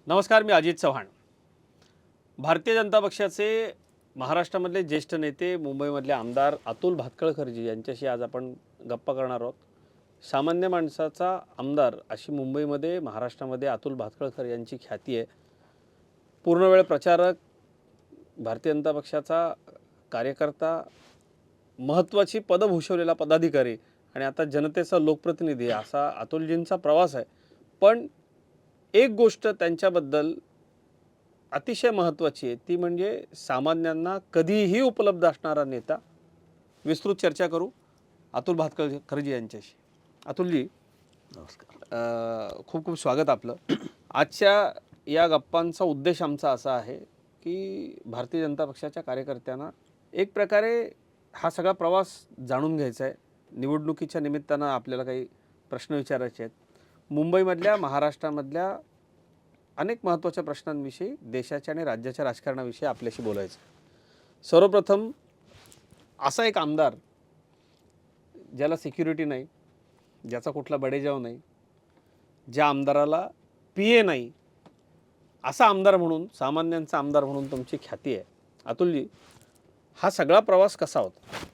नमस्कार, मी अजित चव्हाण. भारतीय जनता पक्षाचे महाराष्ट्रामधले ज्येष्ठ नेते, मुंबईमधले आमदार अतुल भातखळकरजी यांच्याशी आज आपण गप्पा करणार आहोत. सामान्य माणसाचा आमदार अशी मुंबईमध्ये, महाराष्ट्रामध्ये अतुल भातखळकर यांची ख्याती आहे. पूर्णवेळ प्रचारक, भारतीय जनता पक्षाचा कार्यकर्ता, महत्त्वाची पदं भूषवलेला पदाधिकारी आणि आता जनतेचा लोकप्रतिनिधी असा अतुलजींचा प्रवास आहे. पण एक गोष्ट त्यांच्याबद्दल अतिशय महत्त्वाची आहे, ती म्हणजे सामान्यांना कधीही उपलब्ध असणारा नेता. विस्तृत चर्चा करू अतुल भातखळकरजी यांच्याशी. अतुलजी नमस्कार. खूप खूप स्वागत आपलं. आजच्या या गप्पांचा उद्देश आमचा असा आहे की भारतीय जनता पक्षाच्या कार्यकर्त्यांना एक प्रकारे हा सगळा प्रवास जाणून घ्यायचा आहे. निवडणुकीच्या निमित्तानं आपल्याला काही प्रश्न विचारायचे आहेत. मुंबईमधल्या, महाराष्ट्रामधल्या अनेक महत्त्वाच्या प्रश्नांविषयी, देशाच्या आणि राज्याच्या राजकारणाविषयी आपल्याशी बोलायचं. सर्वप्रथम असा एक आमदार ज्याला सिक्युरिटी नाही, ज्याचा कुठला बडेजाव नाही, ज्या आमदाराला PA नाही, असा आमदार म्हणून, सामान्यांचा आमदार म्हणून तुमची ख्याती आहे. अतुलजी, हा सगळा प्रवास कसा होता?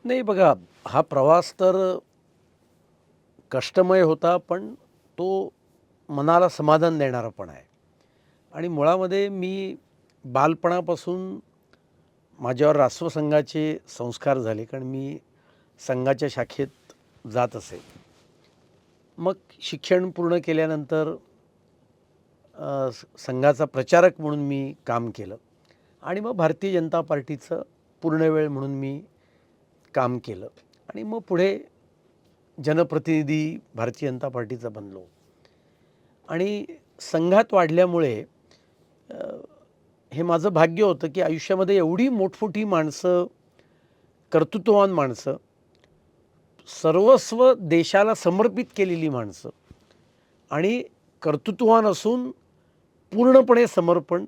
नाही बघा, हा प्रवास तर कष्टमय होता, पण तो मनाला समाधान देणारा पण आहे. आणि मुळामध्ये मी बालपणापासून माझ्यावर राष्ट्रसंघाचे संस्कार झाले, कारण मी संघाच्या शाखेत जात असे. मग शिक्षण पूर्ण केल्यानंतर संघाचा प्रचारक म्हणून मी काम केलं आणि मग भारतीय जनता पार्टीचं पूर्णवेळ म्हणून मी काम केलं आणि मग पुढे जनप्रतिनिधी भारतीय जनता पार्टीचा बनलो. आणि संघात वाढल्यामुळे हे माझं भाग्य होतं की आयुष्यामध्ये एवढी मोठमोठी माणसं, कर्तृत्ववान माणसं, सर्वस्व देशाला समर्पित केलेली माणसं आणि कर्तृत्ववान असून पूर्णपणे समर्पण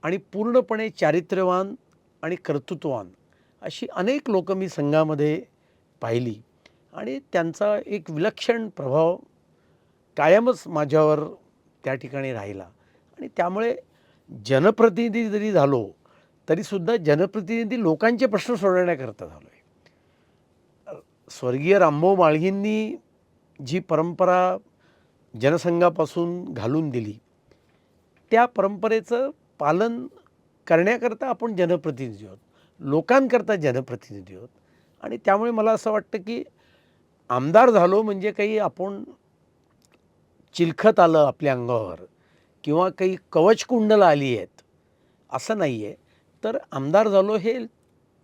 आणि पूर्णपणे चारित्र्यवान आणि कर्तृत्ववान अशी अनेक लोक मी संघामध्ये पाहिली आणि त्यांचा एक विलक्षण प्रभाव कायमच माझ्यावर त्या ठिकाणी राहिला. आणि त्यामुळे जनप्रतिनिधी जरी झालो तरीसुद्धा जनप्रतिनिधी लोकांचे प्रश्न सोडवण्याकरता झालो आहे. स्वर्गीय रामभाऊ म्हाळगींनी जी परंपरा जनसंघापासून घालून दिली, त्या परंपरेचं पालन करण्याकरता आपण जनप्रतिनिधी आहोत, लोकांकरता जनप्रतिनिधी आहोत. आणि त्यामुळे मला असं वाटतं की आमदार झालो म्हणजे काही आपण चिलखत आलं आपल्या अंगावर किंवा काही कवचकुंडलं आली आहेत असं नाही आहे. तर आमदार झालो हे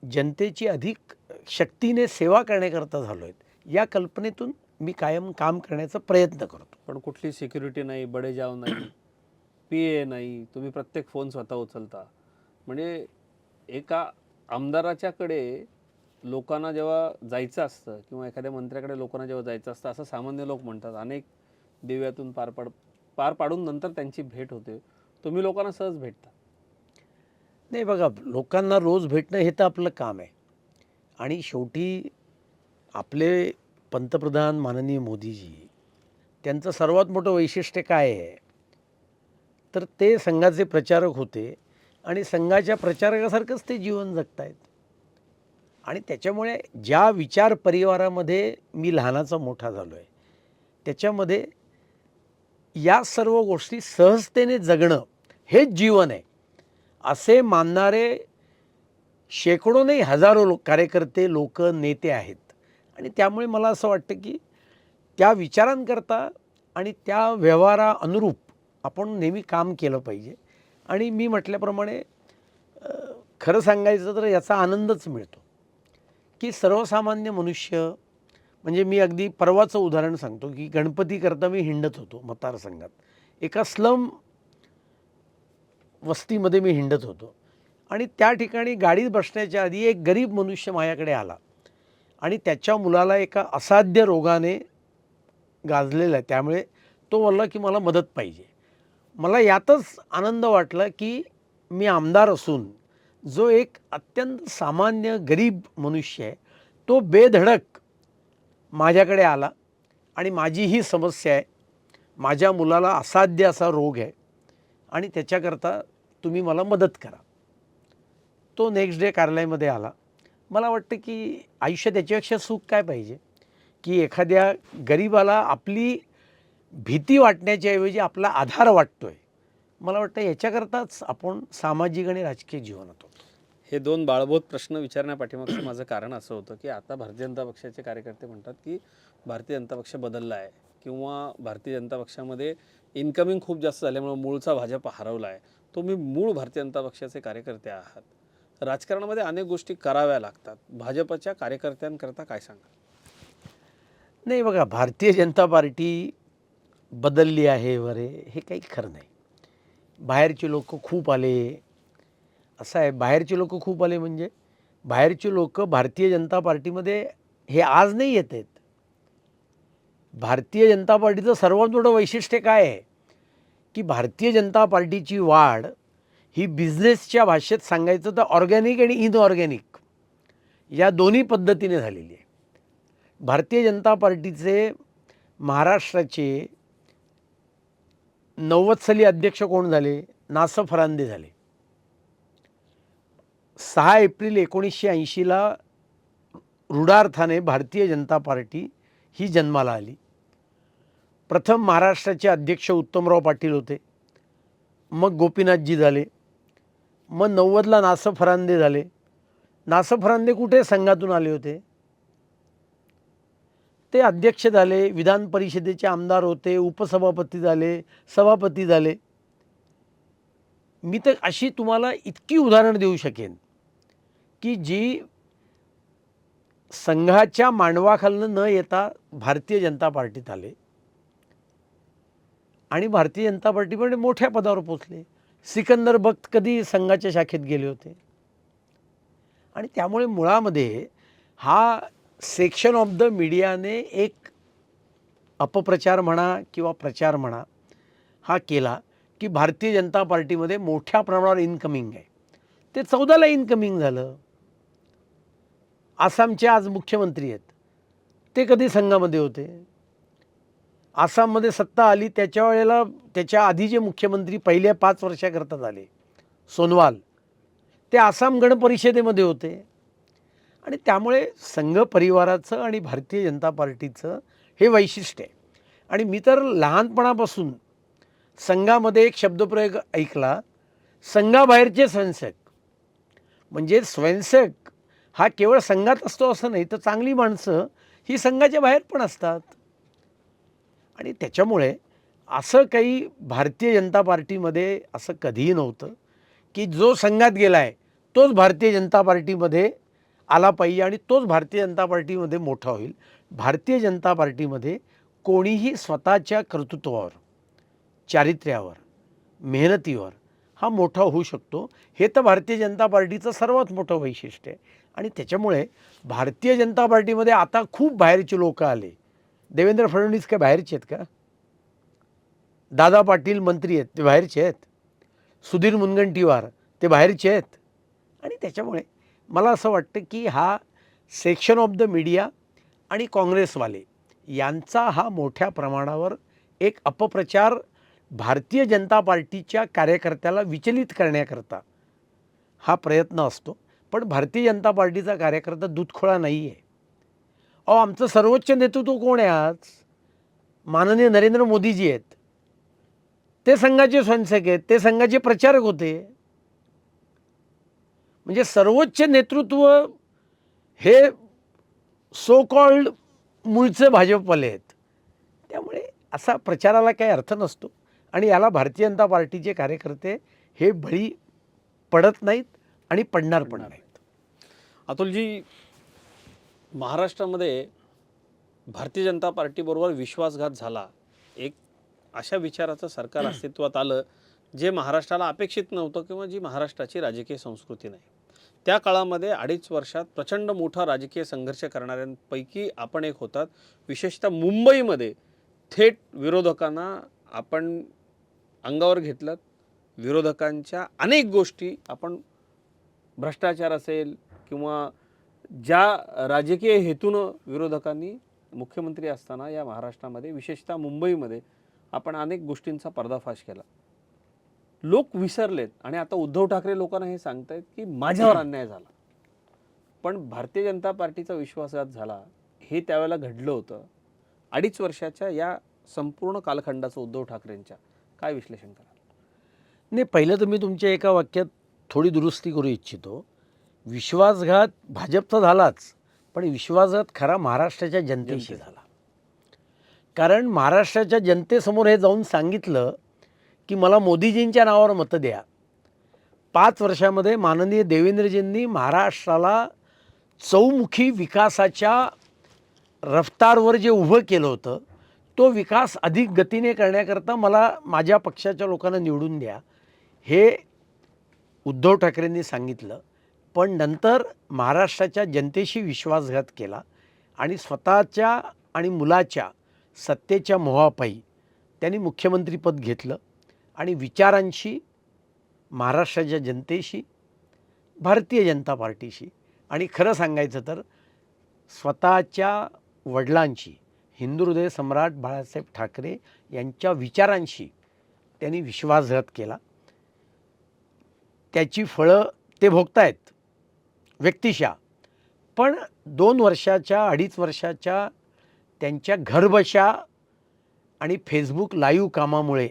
जनतेची अधिक शक्तीने सेवा करण्याकरता झालो आहेत, या कल्पनेतून मी कायम काम करण्याचा प्रयत्न करतो. पण कुठली सिक्युरिटी नाही, बडेजाव नाही, PA नाही, तुम्ही प्रत्येक फोन स्वतः उचलता. म्हणजे एका आमदाराच्याकडे लोकांना जेव्हा जायचं असतं किंवा एखाद्या मंत्र्याकडे लोकांना जेव्हा जायचं असतं, असं सामान्य लोक म्हणतात, अनेक दिव्यातून पार पाडून नंतर त्यांची भेट होते. तुम्ही लोकांना सहज भेटता. नाही बघा, लोकांना रोज भेटणं हे तर आपलं काम आहे. आणि शेवटी आपले पंतप्रधान माननीय मोदीजी, त्यांचं सर्वात मोठं वैशिष्ट्य काय आहे, तर ते संघाचे प्रचारक होते आणि संघाच्या प्रचारकासारखंच ते जीवन जगत आहेत. आणि त्याच्यामुळे ज्या विचार परिवारामध्ये मी लहानाचा मोठा झालो आहे, त्याच्यामध्ये या सर्व गोष्टी सहजतेने जगणं हेच जीवन आहे असे मानणारे शेकडो नाही हजारो कार्यकर्ते, लोक, नेते आहेत. आणि त्यामुळे मला असं वाटतं की त्या विचारांकरता आणि त्या व्यवहारा अनुरूप आपण नेहमी काम केलं पाहिजे. आणि मी म्हटल्याप्रमाणे खरं सांगायचं तर याचा आनंदच मिळतो की सर्वसामान्य मनुष्य, म्हणजे मी अगदी परवाचं उदाहरण सांगतो की गणपतीकरता मी हिंडत होतो मतदारसंघात. एका स्लम वस्तीमध्ये मी हिंडत होतो आणि त्या ठिकाणी गाडीत बसण्याच्या आधी एक गरीब मनुष्य माझ्याकडे आला आणि त्याच्या मुलाला एका असाध्य रोगाने गाजलेला आहे, त्यामुळे तो बोलला की मला मदत पाहिजे. मला यातच आनंद वाटला की मी आमदार असून जो एक अत्यंत सामान्य गरीब मनुष्य आहे तो बेधडक माझ्याकडे आला आणि माझी ही समस्या आहे, माझ्या मुलाला असाध्य असा रोग आहे आणि त्याच्याकरता तुम्ही मला मदत करा. तो नेक्स्ट डे कार्यालयामध्ये आला. मला वाटतं की आयुष्यात त्याच्यापेक्षा सुख काय पाहिजे की एखाद्या गरीबाला आपली भीती वाटण्याच्या ऐवजी आपला आधार वाटतोय. मला वाटतं याच्याकरताच आपण सामाजिक आणि राजकीय जीवनात होतो. हे दोन बाळबोध प्रश्न विचारण्यापाठीमागचं माझं कारण असं होतं की आता भारतीय जनता पक्षाचे कार्यकर्ते म्हणतात की भारतीय जनता पक्ष बदलला आहे किंवा भारतीय जनता पक्षामध्ये इन्कमिंग खूप जास्त झाल्यामुळे मूळचा भाजप हरवला आहे. तुम्ही मूळ भारतीय जनता पक्षाचे कार्यकर्ते आहात. राजकारणामध्ये अनेक गोष्टी कराव्या लागतात. भाजपच्या कार्यकर्त्यांकरता काय सांगा? नाही बघा, भारतीय जनता पार्टी बदलली आहे वरे हे काही खरं नाही. बाहेरचे लोक खूप आले. असं आहे, बाहेरचे लोक खूप आले म्हणजे बाहेरचे लोक भारतीय जनता पार्टीमध्ये हे आज नाही येत आहेत. भारतीय जनता पार्टीचं सर्वात मोठं वैशिष्ट्य काय आहे की भारतीय जनता पार्टीची वाढ ही बिझनेसच्या भाषेत सांगायचं तर ऑर्गॅनिक आणि इनऑर्गॅनिक या दोन्ही पद्धतीने झालेली आहे. भारतीय जनता पार्टीचे महाराष्ट्राचे 90 साली अध्यक्ष कोण झाले? नासर फरांदे झाले. 6 एप्रिल 1980ला रूढार्थाने भारतीय जनता पार्टी ही जन्माला आली. प्रथम महाराष्ट्राचे अध्यक्ष उत्तमराव पाटील होते, मग गोपीनाथजी झाले, मग 90ला नासर फरांदे झाले. नासर फरांदे कुठे संघातून आले होते? ते अध्यक्ष झाले, विधान परिषदेचे आमदार होते, उपसभापती झाले, सभापती झाले. मी तर अशी तुम्हाला इतकी उदाहरण देऊ शकेन की जी संघाच्या मांडवाखालनं न येता भारतीय जनता पार्टीत आले आणि भारतीय जनता पार्टीमध्ये मोठ्या पदावर पोचले. सिकंदर बख्त कधी संघाच्या शाखेत गेले होते. आणि त्यामुळे मुळामध्ये हा सेक्शन ऑफ द मीडियाने एक अपप्रचार म्हणा किंवा प्रचार म्हणा हा केला की भारतीय जनता पार्टीमध्ये मोठ्या प्रमाणावर इनकमिंग आहे. ते 14ला इनकमिंग झालं. आसामचे आज मुख्यमंत्री आहेत, ते कधी संघामध्ये होते? आसाममध्ये सत्ता आली त्याच्या वेळेला त्याच्या आधी जे मुख्यमंत्री पहिल्या 5 वर्षाकरता झाले, सोनवाल, ते आसाम गण परिषदेमध्ये होते. आणि त्यामुळे संघ परिवाराचं आणि भारतीय जनता पार्टीचं हे वैशिष्ट्य आहे. आणि मी तर लहानपणापासून संघामध्ये एक शब्दप्रयोग ऐकला, संघाबाहेरचे स्वयंसेवक. म्हणजे स्वयंसेवक हा केवळ संघात असतो असं नाही, तर चांगली माणसं ही संघाच्या बाहेर पण असतात. आणि त्याच्यामुळे असं काही भारतीय जनता पार्टीमध्ये असं कधीही नव्हतं की जो संघात गेला आहे तोच भारतीय जनता पार्टीमध्ये आला पाहिजे आणि तोच भारतीय जनता पार्टीमध्ये मोठा होईल. भारतीय जनता पार्टीमध्ये कोणीही स्वतःच्या कर्तृत्वावर, चारित्र्यावर, मेहनतीवर हा मोठा होऊ शकतो. हे तर भारतीय जनता पार्टीचं सर्वात मोठं वैशिष्ट्य आहे. आणि त्याच्यामुळे भारतीय जनता पार्टीमध्ये आता खूप बाहेरचे लोक आले. देवेंद्र फडणवीस काय बाहेरचे आहेत का? दादा पाटील मंत्री आहेत, ते बाहेरचे आहेत. सुधीर मुनगंटीवार ते बाहेरचे आहेत. आणि त्याच्यामुळे मला असं वाटतं की हा सेक्शन ऑफ द मीडिया आणि काँग्रेसवाले यांचा हा मोठ्या प्रमाणावर एक अपप्रचार भारतीय जनता पार्टीच्या कार्यकर्त्याला विचलित करण्याकरता हा प्रयत्न असतो. पण भारतीय जनता पार्टीचा कार्यकर्ता दूधखोळा नाही आहे. आमचं सर्वोच्च नेतृत्व कोण आहे आज? माननीय नरेंद्र मोदीजी आहेत. ते संघाचे स्वयंसेवक आहेत, ते संघाचे प्रचारक होते. म्हणजे सर्वोच्च नेतृत्व हे सो कॉल्ड मूळचे भाजपवाले आहेत. त्यामुळे असा प्रचाराला काही अर्थ नसतो. आणि याला भारतीय जनता पार्टीचे कार्यकर्ते हे बळी पडत नाहीत आणि पडणार पण नाहीत. अतुलजी, महाराष्ट्रामध्ये भारतीय जनता पार्टीबरोबर विश्वासघात झाला. एक अशा विचाराचं सरकार अस्तित्वात आलं जे महाराष्ट्राला अपेक्षित नव्हतं किंवा जी महाराष्ट्राची राजकीय संस्कृती नाही. त्या काळामध्ये 2.5 वर्षात प्रचंड मोठा राजकीय संघर्ष करणाऱ्यांपैकी आपण एक होतात. विशेषतः मुंबईमध्ये थेट विरोधकांना आपण अंगावर घेतलं. विरोधकांच्या अनेक गोष्टी आपण, भ्रष्टाचार असेल किंवा ज्या राजकीय हेतूनं विरोधकांनी मुख्यमंत्री असताना या महाराष्ट्रामध्ये विशेषतः मुंबईमध्ये आपण अनेक गोष्टींचा पर्दाफाश केला. लोक विसरलेत आणि आता उद्धव ठाकरे लोकांना हे सांगतायत की माझ्यावर अन्याय झाला. पण भारतीय जनता पार्टीचा विश्वासघात झाला हे त्यावेळेला घडलं होतं. 2.5 वर्षाच्या या संपूर्ण कालखंडाचं उद्धव ठाकरेंच्या काय विश्लेषण कराल? नाही, पहिलं तर मी तुमच्या एका वाक्यात थोडी दुरुस्ती करू इच्छितो. विश्वासघात भाजपचा झालाच, पण विश्वासघात खरा महाराष्ट्राच्या जनतेशी झाला. कारण महाराष्ट्राच्या जनतेसमोर हे जाऊन सांगितलं की मला मोदीजींच्या नावावर मतं द्या. 5 वर्षामध्ये माननीय देवेंद्रजींनी महाराष्ट्राला चौमुखी विकासाच्या रफ्तारवर जे उभं केलं होतं, तो विकास अधिक गतीने करण्याकरता मला माझ्या पक्षाच्या लोकांना निवडून द्या, हे उद्धव ठाकरेंनी सांगितलं. पण नंतर महाराष्ट्राच्या जनतेशी विश्वासघात केला आणि स्वतःच्या आणि मुलाच्या सत्तेच्या मोहापायी त्यांनी मुख्यमंत्रीपद घेतलं आणि विचारांशी, महाराष्ट्राच्या जनतेशी, भारतीय जनता पार्टीशी आणि खरं सांगायचं तर स्वतःच्या वडिलांशी, हिंदू हृदय सम्राट बाळासाहेब ठाकरे यांच्या विचारांशी त्यांनी विश्वासघात केला. त्याची फळं ते भोगतायत व्यक्तिशः. पण 2 वर्षाच्या 2.5 वर्षाच्या त्यांच्या घरबशा आणि फेसबुक लाईव्ह कामामुळे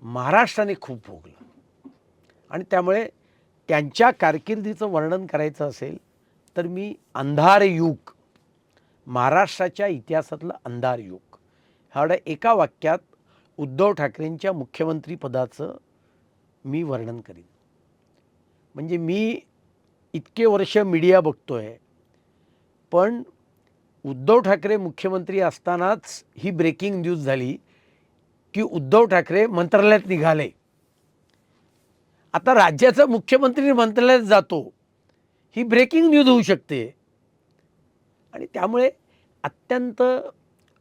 महाराष्ट्राने खूप भोगलं. आणि त्यामुळे त्यांच्या कारकिर्दीचं वर्णन करायचं असेल तर मी अंधार युग, महाराष्ट्राच्या इतिहासातलं अंधार युग, ह्या एका वाक्यात उद्धव ठाकरेंच्या मुख्यमंत्रीपदाचं मी वर्णन करीन. म्हणजे मी इतके वर्ष मीडिया बघतोय, पण उद्धव ठाकरे मुख्यमंत्री असतानाच ही ब्रेकिंग न्यूज झाली की उद्धव ठाकरे मंत्रालयात निघाले. आता राज्याचा मुख्यमंत्री मंत्रालयात जातो, ही ब्रेकिंग न्यूज होऊ शकते. आणि त्यामुळे अत्यंत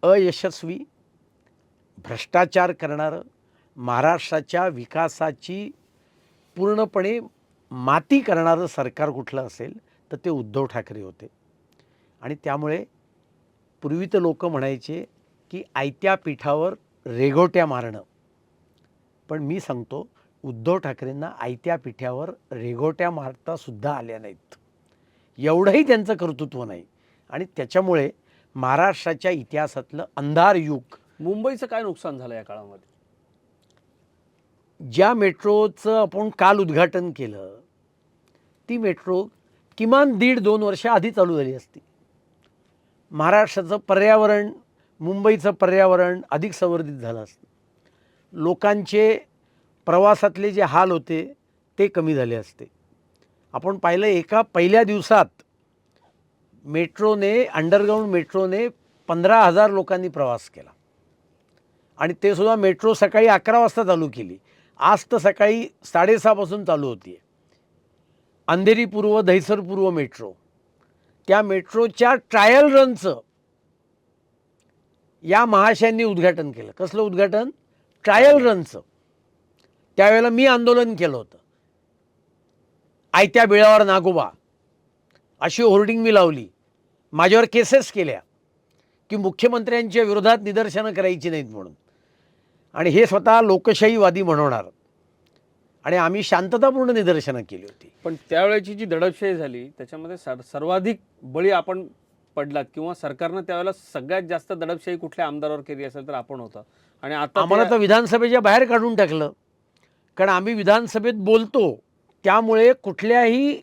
अयशस्वी, भ्रष्टाचार करणारं, महाराष्ट्राच्या विकासाची पूर्णपणे माती करणारं सरकार कुठलं असेल तर ते उद्धव ठाकरे होते. आणि त्यामुळे पूर्वी तर लोक म्हणायचे की आयत्या पिठावर रेघोट्या मारणं, पण मी सांगतो उद्धव ठाकरेंना आयत्या पिठावर रेघोट्या मारतासुद्धा आल्या नाहीत. एवढंही त्यांचं कर्तृत्व नाही. आणि त्याच्यामुळे महाराष्ट्राच्या इतिहासातलं अंधार युग. मुंबईचं काय नुकसान झालं या काळामध्ये? ज्या मेट्रोचं आपण काल उद्घाटन केलं, ती मेट्रो किमान 1.5-2 वर्ष आधी चालू झाली असती. महाराष्ट्राचं पर्यावरण, मुंबईचं पर्यावरण अधिक संवर्धित झालं असतं. लोकांचे प्रवासातले जे हाल होते ते कमी झाले असते. आपण पाहिलं एका पहिल्या दिवसात मेट्रोने, अंडरग्राऊंड मेट्रोने 15,000 लोकांनी प्रवास केला. आणि ते सुद्धा मेट्रो सकाळी 11 वाजता चालू केली. आज तर सकाळी 6:30 पासून चालू होती आहे. अंधेरी पूर्व, दहिसर पूर्व मेट्रो, त्या मेट्रोच्या ट्रायल रनचं या महाशयांनी उद्घाटन केलं. कसलं उद्घाटन? ट्रायल रनचं. त्यावेळेला मी आंदोलन केलं होतं. आयत्या बिळावर नागोबा अशी होर्डिंग मी लावली. माझ्यावर केसेस केल्या की मुख्यमंत्र्यांच्या विरोधात निदर्शनं करायची नाहीत म्हणून. आणि हे स्वतः लोकशाहीवादी म्हणवणार. आणि आम्ही शांततापूर्ण निदर्शनं केली होती. पण त्यावेळेची जी दडपशाही झाली त्याच्यामध्ये सर्वाधिक बळी आपण पडलात, किंवा सरकारनं त्यावेळेला सगळ्यात जास्त दडपशाही कुठल्या आमदारावर केली असेल तर आपण होता. आणि आता आम्हाला तर विधानसभेच्या बाहेर काढून टाकलं. कारण आम्ही विधानसभेत बोलतो, त्यामुळे कुठल्याही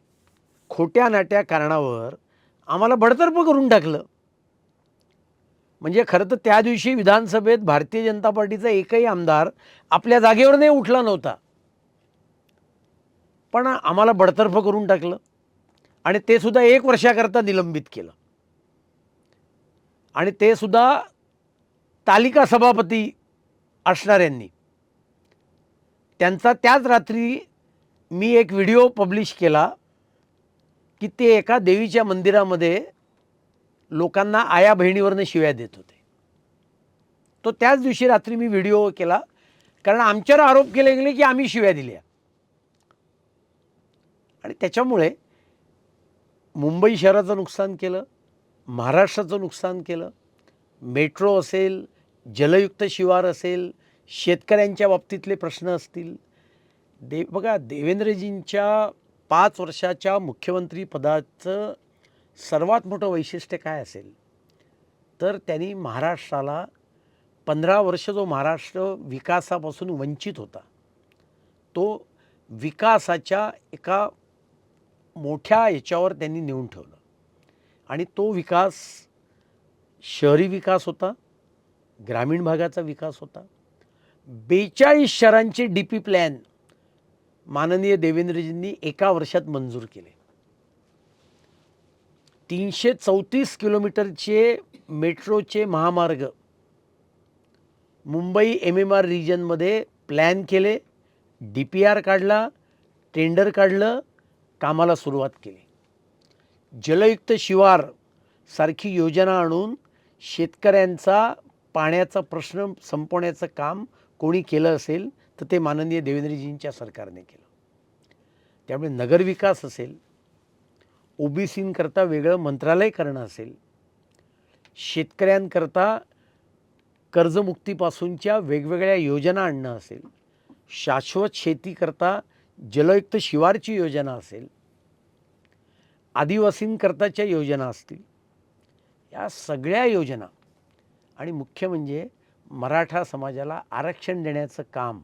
खोट्या नाट्या कारणावर आम्हाला बडतर्फ करून टाकलं. म्हणजे खरं तर त्या दिवशी विधानसभेत भारतीय जनता पार्टीचा एकही आमदार आपल्या जागेवर नाही उठला नव्हता, पण आम्हाला बडतर्फ करून टाकलं. आणि ते सुद्धा 1 वर्षाकरता निलंबित केलं. आणि ते सुद्धा तालिका सभापती असणाऱ्यांनी. त्यांचा त्याच रात्री मी एक व्हिडिओ पब्लिश केला की ते एका देवीच्या मंदिरामध्ये लोकांना आया बहिणीवरनं शिव्या देत होते. तो त्याच दिवशी रात्री मी व्हिडिओ केला, कारण आमच्यावर आरोप केले गेले की आम्ही शिव्या दिल्या. आणि त्याच्यामुळे मुंबई शहराचं नुकसान केलं, महाराष्ट्राचं नुकसान केलं. मेट्रो असेल, जलयुक्त शिवार असेल, शेतकऱ्यांच्या बाबतीतले प्रश्न असतील. बघा, देवेंद्रजींच्या 5 वर्षाच्या मुख्यमंत्री पदाचं सर्वात मोठं वैशिष्ट्य काय असेल, तर त्यांनी महाराष्ट्राला 15 वर्ष जो महाराष्ट्र विकासापासून वंचित होता, तो विकासाच्या एका मोठ्या याच्यावर त्यांनी नेऊन ठेवलं. आणि तो विकास शहरी विकास होता, ग्रामीण भागाचा विकास होता. 42 शहरांचे DP प्लॅन माननीय देवेंद्रजींनी एका वर्षात मंजूर केले. 334 किलोमीटरचे मेट्रोचे महामार्ग मुंबई MMR रिजनमध्ये प्लॅन केले, DPR काढला, टेंडर काढलं, कामाला सुरुवात केली. जलयुक्त शिवार सारखी योजना आणून शेतकऱ्यांचा पाण्याचा प्रश्न संपवण्याचं काम कोणी केलं असेल तर ते माननीय देवेंद्रजींच्या सरकारने केलं. त्यामुळे नगरविकास असेल, OBCंकरता वेगळं मंत्रालय करणं असेल, शेतकऱ्यांकरता कर्जमुक्तीपासूनच्या वेगवेगळ्या योजना आणणं असेल, शाश्वत शेतीकरता जलयुक्त शिवारची योजना असेल, आदिवासींकरताच्या योजना असतील, या सगळ्या योजना आणि मुख्य म्हणजे मराठा समाजाला आरक्षण देण्याचं काम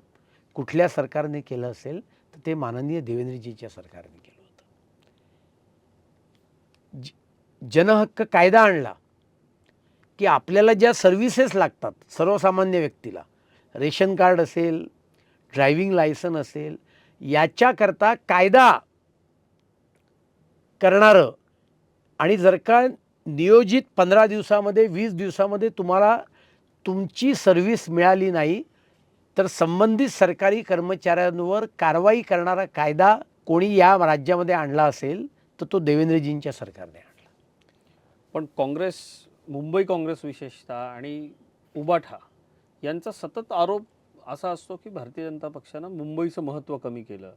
कुठल्या सरकारने केलं असेल तर ते माननीय देवेंद्रजीच्या सरकारने केलं होतं. जनहक्क कायदा आणला की आपल्याला ज्या सर्व्हिसेस लागतात सर्वसामान्य व्यक्तीला, रेशन कार्ड असेल, ड्रायव्हिंग लायसन असेल, याच्याकरता कायदा करणारं आणि जर का नियोजित 15 दिवसामध्ये 20 दिवसामध्ये तुम्हाला तुमची सर्व्हिस मिळाली नाही तर संबंधित सरकारी कर्मचाऱ्यांवर कारवाई करणारा कायदा कोणी या राज्यामध्ये आणला असेल तर तो देवेंद्रजींच्या सरकारने आणला. पण काँग्रेस, मुंबई काँग्रेस विशेषतः आणि उबाठा यांचा सतत आरोप असा असतो की भारतीय जनता पक्षानं मुंबईचं महत्त्व कमी केलं.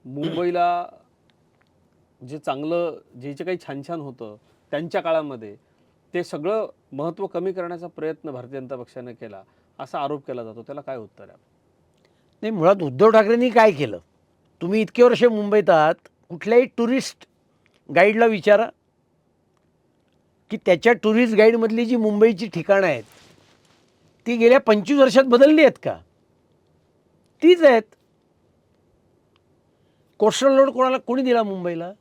मुंबईला जे चांगलं, जे काही छान छान होतं त्यांच्या काळामध्ये ते सगळं महत्त्व कमी करण्याचा प्रयत्न भारतीय जनता पक्षाने केला असा आरोप केला जातो. त्याला काय उत्तर आहे? नाही, मुळात उद्धव ठाकरेंनी काय केलं? तुम्ही इतके वर्ष मुंबईत आहात, कुठल्याही टुरिस्ट गाईडला विचारा की त्याच्या टुरिस्ट गाईडमधली जी मुंबईची ठिकाणं आहेत ती गेल्या 25 वर्षात बदलली आहेत का? तीच आहेत. कोस्टल रोड कोणी दिला मुंबईला?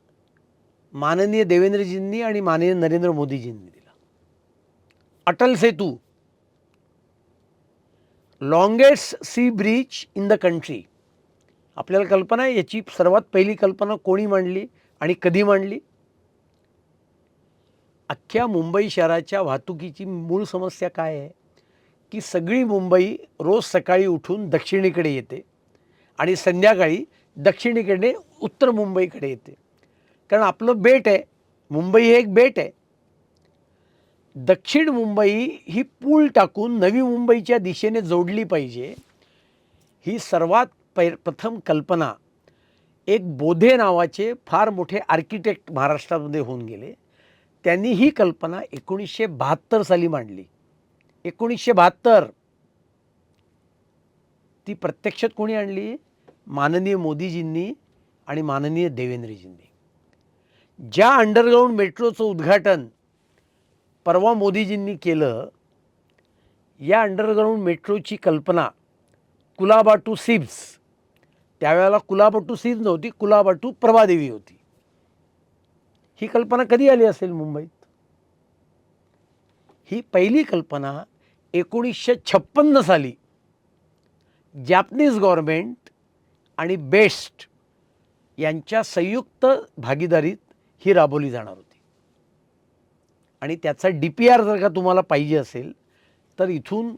माननीय देवेंद्रजींनी आणि माननीय नरेंद्र मोदीजींनी दिला. Atal Setu, longest sea bridge in the country. आपल्याला कल्पना आहे याची सर्वात पहिली कल्पना कोणी मांडली आणि कधी मांडली? अख्ख्या मुंबई शहराच्या वाहतुकीची मूळ समस्या काय आहे की सगळी मुंबई रोज सकाळी उठून दक्षिणेकडे येते आणि संध्याकाळी दक्षिणेकडे उत्तर मुंबईकडे येते. कारण आपलं बेट आहे, मुंबई हे एक बेट आहे. दक्षिण मुंबई ही पूल टाकून नवी मुंबईच्या दिशेने जोडली पाहिजे, ही सर्वात प्रथम कल्पना एक बोधे नावाचे फार मोठे आर्किटेक्ट महाराष्ट्रामध्ये होऊन गेले. त्यांनी ही कल्पना 1972 साली मांडली. 1972. ती प्रत्यक्षात कोणी आणली? माननीय मोदीजींनी आणि माननीय देवेंद्रजींनी. ज्या अंडरग्राऊंड मेट्रोचं उद्घाटन परवा मोदीजींनी केलं, या अंडरग्राऊंड मेट्रोची कल्पना कुलाबा टू सिब्स, त्यावेळेला कुलाबा टू सिब्स नव्हती, कुलाबा टू प्रभादेवी होती. ही कल्पना कधी आली असेल मुंबईत? ही पहिली कल्पना 1956 साली जॅपनीज गव्हर्नमेंट आणि बेस्ट यांच्या संयुक्त भागीदारीत ही राबवली जाणार होती. आणि त्याचा DPR जर का तुम्हाला पाहिजे असेल तर इथून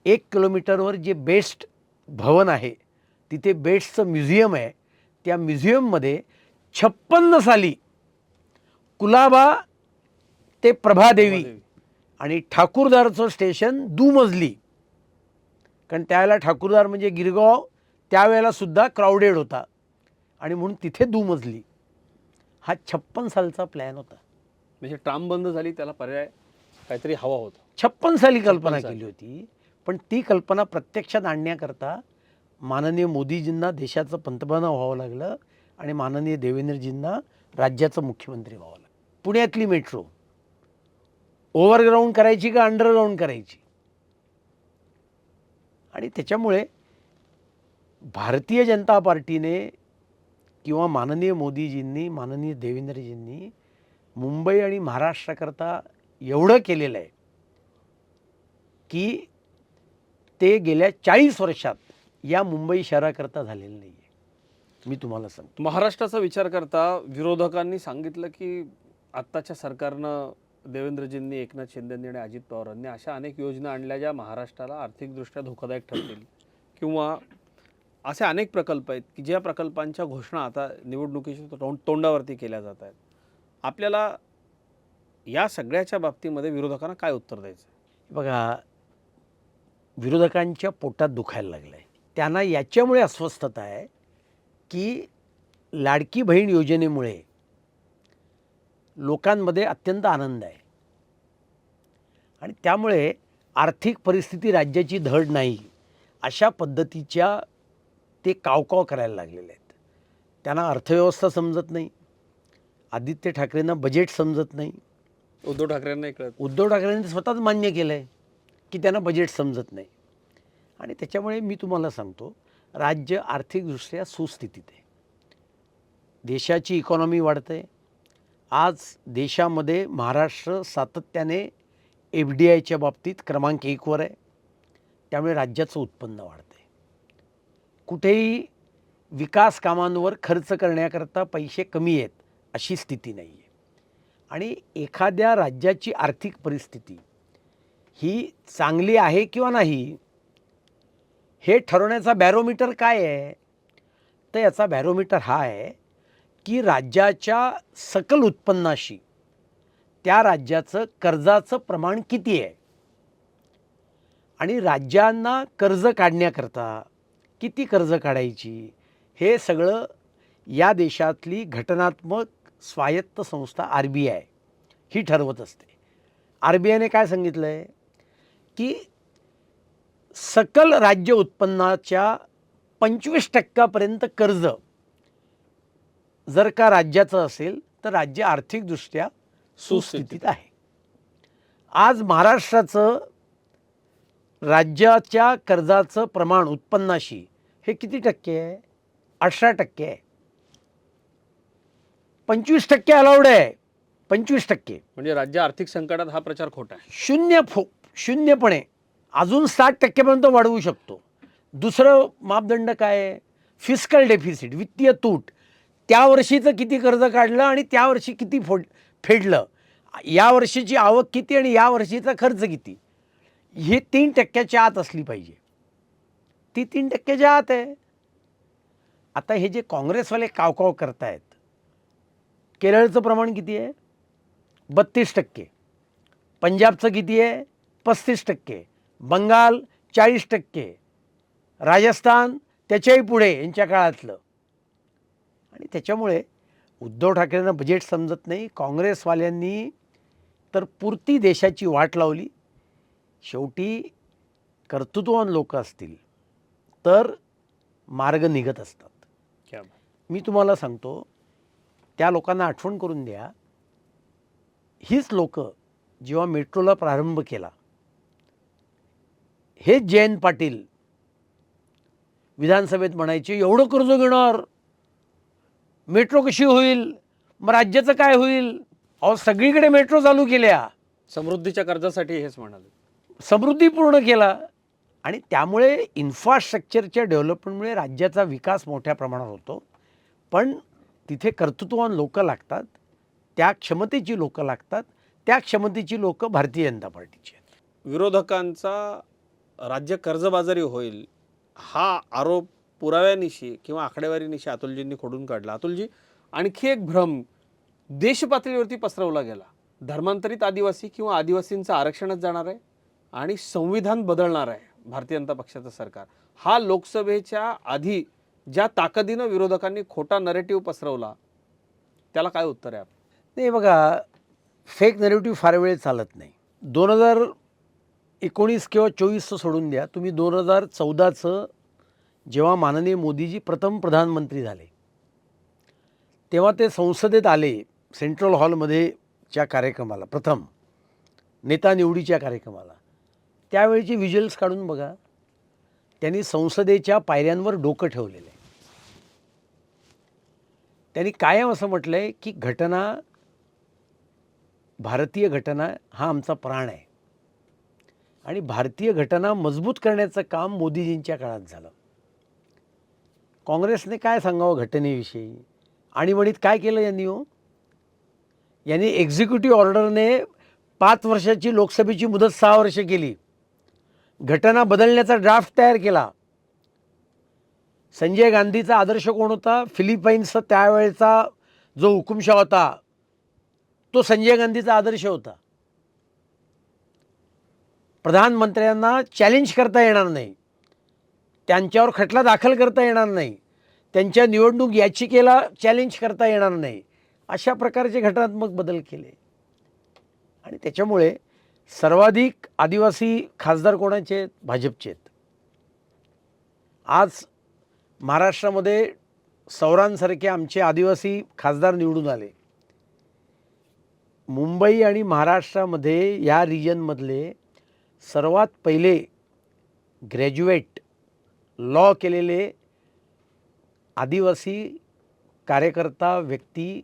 1 किलोमीटरवर जे बेस्ट भवन आहे तिथे बेस्टचं म्युझियम आहे. त्या म्युझियममध्ये 56 साली कुलाबा ते प्रभादेवी आणि ठाकूरदारचं स्टेशन दुमजली. कारण त्यावेळेला ठाकूरदार म्हणजे गिरगाव त्यावेळेला सुद्धा क्राऊडेड होता आणि म्हणून तिथे दुमजली. हा 56 सालचा प्लॅन होता. म्हणजे ट्राम बंद झाली, त्याला पर्याय काहीतरी हवा होता. 56 साली कल्पना केली होती. पण ती कल्पना प्रत्यक्षात आणण्याकरता माननीय मोदीजींना देशाचं पंतप्रधान व्हावं लागलं आणि माननीय देवेंद्रजींना राज्याचं मुख्यमंत्री व्हावं लागलं. पुण्यातली मेट्रो ओव्हरग्राऊंड करायची का अंडरग्राऊंड करायची? आणि त्याच्यामुळे भारतीय जनता पार्टीने किंवा माननीय मोदीजींनी, माननीय देवेंद्रजींनी मुंबई आणि महाराष्ट्राकरता एवढं केलेलं आहे की ते गेल्या 40 वर्षात या मुंबई शहराकरता झालेलं नाही आहे. मी तुम्हाला सांगतो. महाराष्ट्राचा विचार करता विरोधकांनी सांगितलं की आत्ताच्या सरकारनं, देवेंद्रजींनी, एकनाथ शिंदेंनी आणि अजित पवारांनी अशा अनेक योजना आणल्या ज्या महाराष्ट्राला आर्थिकदृष्ट्या धोकादायक ठरतील, किंवा असे अनेक प्रकल्प आहेत की ज्या प्रकल्पांच्या घोषणा आता निवडणुकीच्या तोंडावरती केल्या जात आहेत. आपल्याला या सगळ्याच्या बाबतीमध्ये विरोधकांना काय उत्तर द्यायचं? बघा, विरोधकांच्या पोटात दुखायला लागलं आहे. त्यांना याच्यामुळे अस्वस्थता आहे की लाडकी बहीण योजनेमुळे लोकांमध्ये अत्यंत आनंद आहे आणि त्यामुळे आर्थिक परिस्थिती राज्याची धड नाही अशा पद्धतीच्या ते कावकाव करायला लागलेले आहेत. त्यांना अर्थव्यवस्था समजत नाही, आदित्य ठाकरेंना बजेट समजत नाही, उद्धव ठाकरेंना कळत. उद्धव ठाकरेंनी स्वतःच मान्य केलं आहे की त्यांना बजेट समजत नाही. आणि त्याच्यामुळे मी तुम्हाला सांगतो, राज्य आर्थिकदृष्ट्या सुस्थितीत आहे. देशाची इकॉनॉमी वाढते. आज देशामध्ये महाराष्ट्र सातत्याने FDIच्या बाबतीत क्रमांक 1वर आहे. त्यामुळे राज्याचं उत्पन्न वाढतं आहे. कुठेही विकास कामांवर खर्च करण्याकरता पैसे कमी आहेत अशी स्थिती नाही आहे. आणि एखाद्या राज्याची आर्थिक परिस्थिती ही चांगली आहे किंवा नाही हे ठरवण्याचा बॅरोमीटर काय आहे? तर याचा बॅरोमीटर हा आहे की राज्याच्या सकल उत्पन्नाशी त्या राज्याचं कर्जाचं प्रमाण किती आहे आणि राज्यांना कर्ज काढण्याकरता किती कर्ज काढायची हे सगळं या देशातली घटनात्मक स्वायत्त संस्था RBI ही ठरवत असते. RBIने काय सांगितलं आहे की सकल राज्य उत्पन्नाच्या 25% कर्ज जर का राज्याचं असेल तर राज्य आर्थिकदृष्ट्या सुस्थितीत आहे. आज महाराष्ट्राचं राज्याच्या कर्जाचं प्रमाण उत्पन्नाशी हे किती टक्के आहे? 18% आहे. 25% अलाउड आहे. 25%. म्हणजे राज्य आर्थिक संकटात हा प्रचार खोटा आहे. शून्यपणे अजून 60% वाढवू शकतो. दुसरं मापदंड काय आहे? फिस्कल डेफिसिट, वित्तीय तूट. त्या वर्षीचं किती कर्ज काढलं आणि त्या वर्षी किती फेडलं, या वर्षीची आवक किती आणि या वर्षीचा खर्च किती, हे 3% आत असली पाहिजे. ती 3% आत आहे. आता हे जे काँग्रेसवाले कावकाव करतायत, केरळचं प्रमाण किती आहे? 32%. पंजाबचं किती आहे? 35%. बंगाल 40%. राजस्थान त्याच्याही पुढे यांच्या काळातलं. आणि त्याच्यामुळे उद्धव ठाकरेंना बजेट समजत नाही. काँग्रेसवाल्यांनी तर पुरती देशाची वाट लावली. शेवटी कर्तृत्ववान लोक असतील तर मार्ग निघत असतात. क्या मी तुम्हाला सांगतो, त्या लोकांना आठवण करून द्या, हीच लोक जेव्हा मेट्रोला प्रारंभ केला, हे जयंत पाटील विधानसभेत म्हणायचे एवढं कर्ज घेणार, मेट्रो कशी होईल, मग राज्याचं काय होईल? अहो, सगळीकडे मेट्रो चालू केल्या. समृद्धीच्या कर्जासाठी हेच म्हणाले. समृद्धी पूर्ण केला. आणि त्यामुळे इन्फ्रास्ट्रक्चरच्या डेव्हलपमेंटमुळे राज्याचा विकास मोठ्या प्रमाणात होतो. पण तिथे कर्तृत्ववान लोक लागतात, त्या क्षमतेची लोक लागतात. त्या क्षमतेची लोक भारतीय जनता पार्टीची आहेत. विरोधकांचा राज्य कर्जबाजारी होईल हा आरोप पुराव्यानिशी किंवा आकडेवारीनिशी अतुलजींनी खोडून काढला. अतुलजी, आणखी एक भ्रम देश पातळीवरती पसरवला गेला. धर्मांतरित आदिवासी किंवा आदिवासींचं आरक्षणच जाणार आहे आणि संविधान बदलणार आहे भारतीय जनता पक्षाचं सरकार. हा लोकसभेच्या आधी ज्या ताकदीनं विरोधकांनी खोटा नरेटिव्ह पसरवला, त्याला काय उत्तर आहे? नाही, बघा, फेक नरेटिव्ह फार वेळ चालत नाही. 19 किंवा 24चं सोडून द्या, तुम्ही 2014चं जेव्हा माननीय मोदीजी प्रथम प्रधानमंत्री झाले तेव्हा ते संसदेत आले, सेंट्रल हॉलमध्येच्या कार्यक्रमाला, प्रथम नेता निवडीच्या कार्यक्रमाला. त्यावेळीचे व्हिज्युअल्स काढून बघा. त्यांनी संसदेच्या पायऱ्यांवर डोकं ठेवलेलं आहे. त्यांनी कायम असं म्हटलं आहे की घटना, भारतीय घटना हा आमचा प्राण आहे आणि भारतीय घटना मजबूत करण्याचं काम मोदीजींच्या काळात झालं. काँग्रेसने काय सांगावं घटनेविषयी? आणीबाणीत काय केलं यांनी हो? यांनी एक्झिक्युटिव्ह ऑर्डरने 5 वर्षाची लोकसभेची मुदत 6 वर्ष केली. घटना बदलण्याचा ड्राफ्ट तयार केला. संजय गांधीचा आदर्श कोण होता? फिलिपाईन्सचा त्यावेळेचा जो हुकुमशाह होता तो संजय गांधीचा आदर्श होता. प्रधानमंत्र्यांना चॅलेंज करता येणार नाही, त्यांच्यावर खटला दाखल करता येणार नाही, त्यांच्या निवडणूक याचिकेला चॅलेंज करता येणार नाही, अशा प्रकारचे घटनात्मक बदल केले. आणि त्याच्यामुळे सर्वाधिक आदिवासी खासदार कोणाचे आहेत? भाजपचे आहेत. आज महाराष्ट्रामध्ये सौरांसारखे आमचे आदिवासी खासदार निवडून आले. मुंबई आणि महाराष्ट्रामध्ये या रिजनमधले सर्वात पहिले ग्रॅज्युएट लॉ केलेले आदिवासी कार्यकर्ता व्यक्ती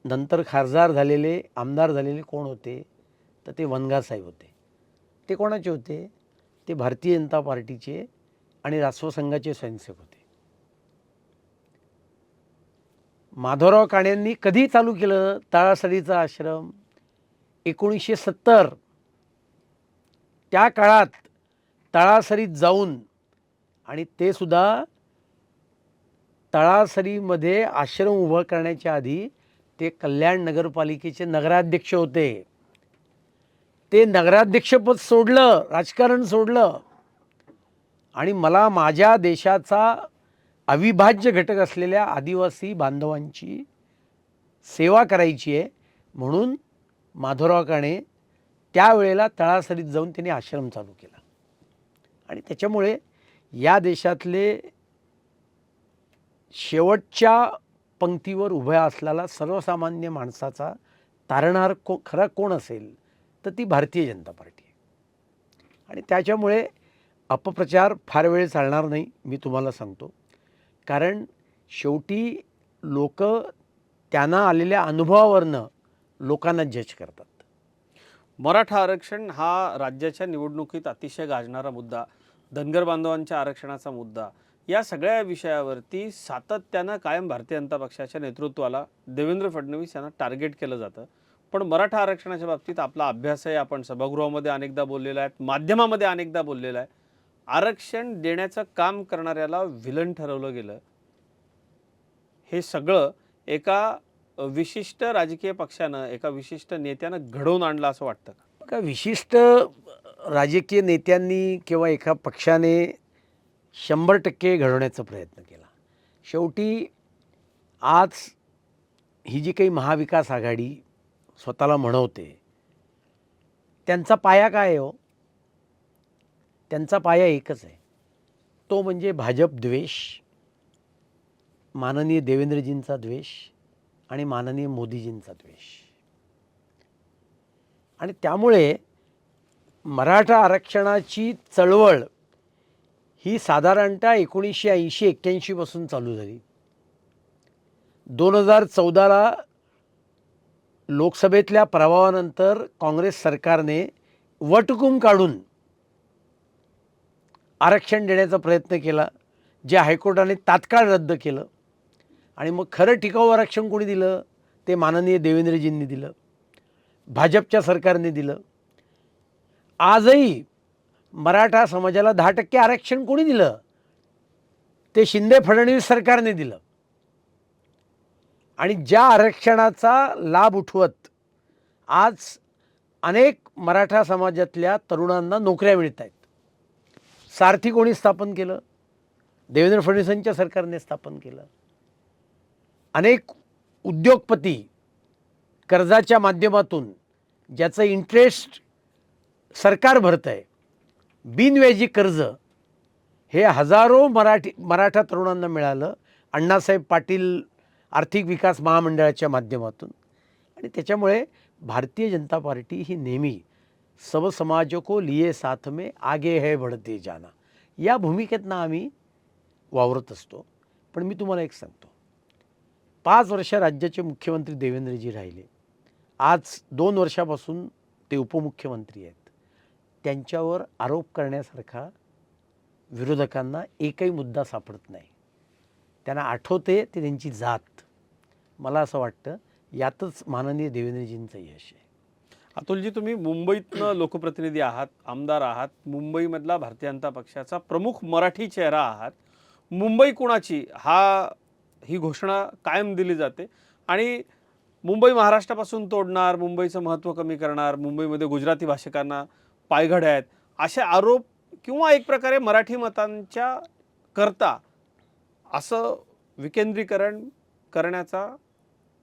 नंतर खासदार झालेले, आमदार झालेले कोण होते? तर ते वनगासाहेब होते. ते कोणाचे होते? ते भारतीय जनता पार्टीचे आणि राष्ट्रसंघाचे स्वयंसेवक होते. माधवराव काणेंनी कधी चालू केलं तळासरीचा आश्रम? 1970. त्या काळात तळासरीत जाऊन, आणि ते सुद्धा तळासरीमध्ये आश्रम उभं करण्याच्या आधी ते कल्याण नगरपालिकेचे नगराध्यक्ष होते. ते नगराध्यक्षपद सोडलं, राजकारण सोडलं आणि मला माझ्या देशाचा अविभाज्य घटक असलेल्या आदिवासी बांधवांची सेवा करायची आहे म्हणून माधवराव काणे त्यावेळेला तळासरीत जाऊन त्यांनी आश्रम चालू केला. आणि त्याच्यामुळे या देशातले शेवटच्या पंक्तीवर उभ्या असलेला सर्वसामान्य माणसाचा तारणारा खरा कोण असेल तर ती भारतीय जनता पार्टी आहे. आणि त्याच्यामुळे अपप्रचार फार वेळ चालणार नाही, मी तुम्हाला सांगतो. कारण शेवटी लोक त्यांना आलेल्या अनुभवावरनं लोकांना जज करतात. मराठा आरक्षण हा राज्याच्या निवडणुकीत अतिशय गाजणारा मुद्दा, धनगर बांधवांच्या आरक्षणाचा मुद्दा, या सगळ्या विषयावरती सातत्यानं कायम भारतीय जनता पक्षाच्या नेतृत्वाला देवेंद्र फडणवीस यांना टार्गेट केलं जातं. पण मराठा आरक्षणाच्या बाबतीत आपला अभ्यास आहे, आपण सभागृहामध्ये अनेकदा बोललेला आहे, माध्यमामध्ये अनेकदा बोललेला आहे. आरक्षण देण्याचं काम करणाऱ्याला विलन ठरवलं गेलं. हे सगळं एका विशिष्ट राजकीय पक्षानं, एका विशिष्ट नेत्यानं घडवून आणलं असं वाटतं का? का विशिष्ट राजकीय नेत्यांनी किंवा एका पक्षाने 100% घडवण्याचा प्रयत्न केला. शेवटी आज ही जी काही महाविकास आघाडी स्वतःला म्हणवते त्यांचा पाया काय आहे हो? त्यांचा पाया एकच आहे, तो म्हणजे भाजप द्वेष, माननीय देवेंद्रजींचा द्वेष आणि माननीय मोदीजींचा द्वेष. आणि त्यामुळे मराठा आरक्षणाची चळवळ ही साधारणतः 1980-81 पासून चालू झाली. 2014ला लोकसभेतल्या पराभवानंतर काँग्रेस सरकारने वटहुकूम काढून आरक्षण देण्याचा प्रयत्न केला, जे हायकोर्टाने तात्काळ रद्द केलं. आणि मग खरं टिकाऊ आरक्षण कोणी दिलं? ते माननीय देवेंद्रजींनी दिलं, भाजपच्या सरकारने दिलं. आजही मराठा समाजाला 10% आरक्षण कोणी दिलं? ते शिंदे फडणवीस सरकारने दिलं. आणि ज्या आरक्षणाचा लाभ उठवत आज अनेक मराठा समाजातल्या तरुणांना नोकऱ्या मिळत आहेत. सारथी कोणी स्थापन केलं? देवेंद्र फडणवीसांच्या सरकारने स्थापन केलं. अनेक उद्योगपती कर्जाच्या माध्यमातून ज्याचं इंटरेस्ट सरकार भरतं आहे. बिनव्याजी कर्ज हे हजारो मराठा तरुणांना मिळालं अण्णासाहेब पाटील आर्थिक विकास महामंडळाच्या माध्यमातून. आणि त्याच्यामुळे भारतीय जनता पार्टी ही नेहमी सब समाज को लिए साथ में आगे है बढ़ते जाना या भूमिकेतनं आम्ही वावरत असतो. पण मी तुम्हाला एक सांगतो, 5 वर्ष राज्याचे मुख्यमंत्री देवेंद्रजी राहिले. आज 2 वर्षापासून ते उपमुख्यमंत्री आहेत. त्यांच्यावर आरोप करण्यासारखा विरोधकांना एकही मुद्दा सापडत नाही. त्यांना आठवते ते त्यांची जात. मला असं वाटतं यातच माननीय देवेंद्रजींचं यश आहे. अतुलजी, तुम्ही मुंबईतनं लोकप्रतिनिधी आहात, आमदार आहात, मुंबईमधला भारतीय जनता पक्षाचा प्रमुख मराठी चेहरा आहात. मुंबई कुणाची ही घोषणा कायम दिली जाते आणि मुंबई महाराष्ट्रापासून तोडणार, मुंबईचं महत्त्व कमी करणार, मुंबईमध्ये गुजराती भाषिकांना पायघड्या आहेत, असे आरोप किंवा एक प्रकारे मराठी मतांच्या करता असं विकेंद्रीकरण करण्याचा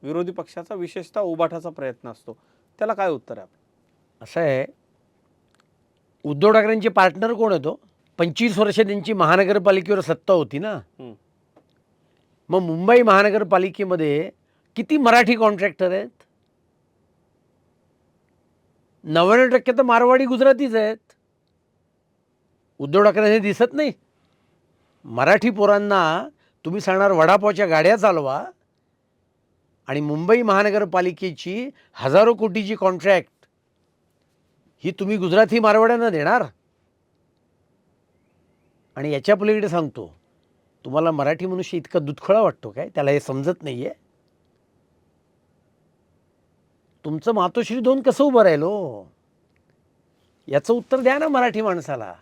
विरोधी पक्षाचा विशेषतः उभाटाचा प्रयत्न असतो. त्याला काय उत्तर आहे? असं आहे, उद्धव ठाकरेंचे पार्टनर कोण होतो? 25 वर्ष त्यांची महानगरपालिकेवर सत्ता होती ना. मग मुंबई महानगरपालिकेमध्ये किती मराठी कॉन्ट्रॅक्टर आहेत? 99% तर मारवाडी गुजरातीच आहेत. उद्धव ठाकरे दिसत नाही. मराठी पोरांना तुम्ही सांगणार वडापावच्या गाड्या चालवा आणि मुंबई महानगरपालिकेची हजारो कोटीची कॉन्ट्रॅक्ट ही तुम्ही गुजराती मारवाड्यांना देणार? आणि याच्या पलीकडे सांगतो, तुम्हाला मराठी मनुष्य इतका दुधखळा वाटतो काय? त्याला हे समजत नाहीये. तुमचं मातोश्री 2 कसं उभं राहिलो? याचं उत्तर द्या ना मराठी माणसाला.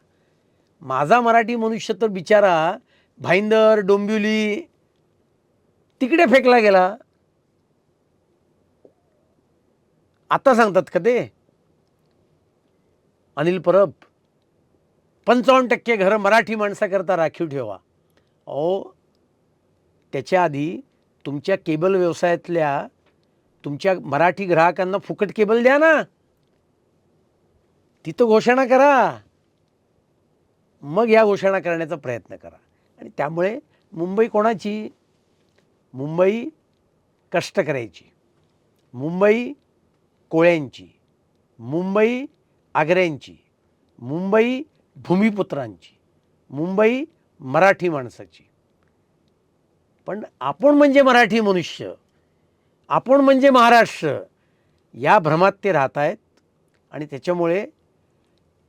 माझा मराठी मनुष्य तर बिचारा भाईंदर डोंबिवली तिकडे फेकला गेला. आता सांगतात का ते? अनिल परब 55% घरं मराठी माणसाकरता राखीव ठेवा. अहो, त्याच्या आधी तुमच्या केबल व्यवसायातल्या तुमच्या मराठी ग्राहकांना फुकट केबल द्या ना. तिथं घोषणा करा, मग या घोषणा करण्याचा प्रयत्न करा. आणि त्यामुळे मुंबई कोणाची? मुंबई कष्टकऱ्याची, मुंबई कोळ्यांची, मुंबई आग्र्यांची, मुंबई भूमिपुत्रांची, मुंबई मराठी माणसाची. पण आपण म्हणजे मराठी मनुष्य, आपण म्हणजे महाराष्ट्र, या भ्रमात ते राहत आहेत. आणि त्याच्यामुळे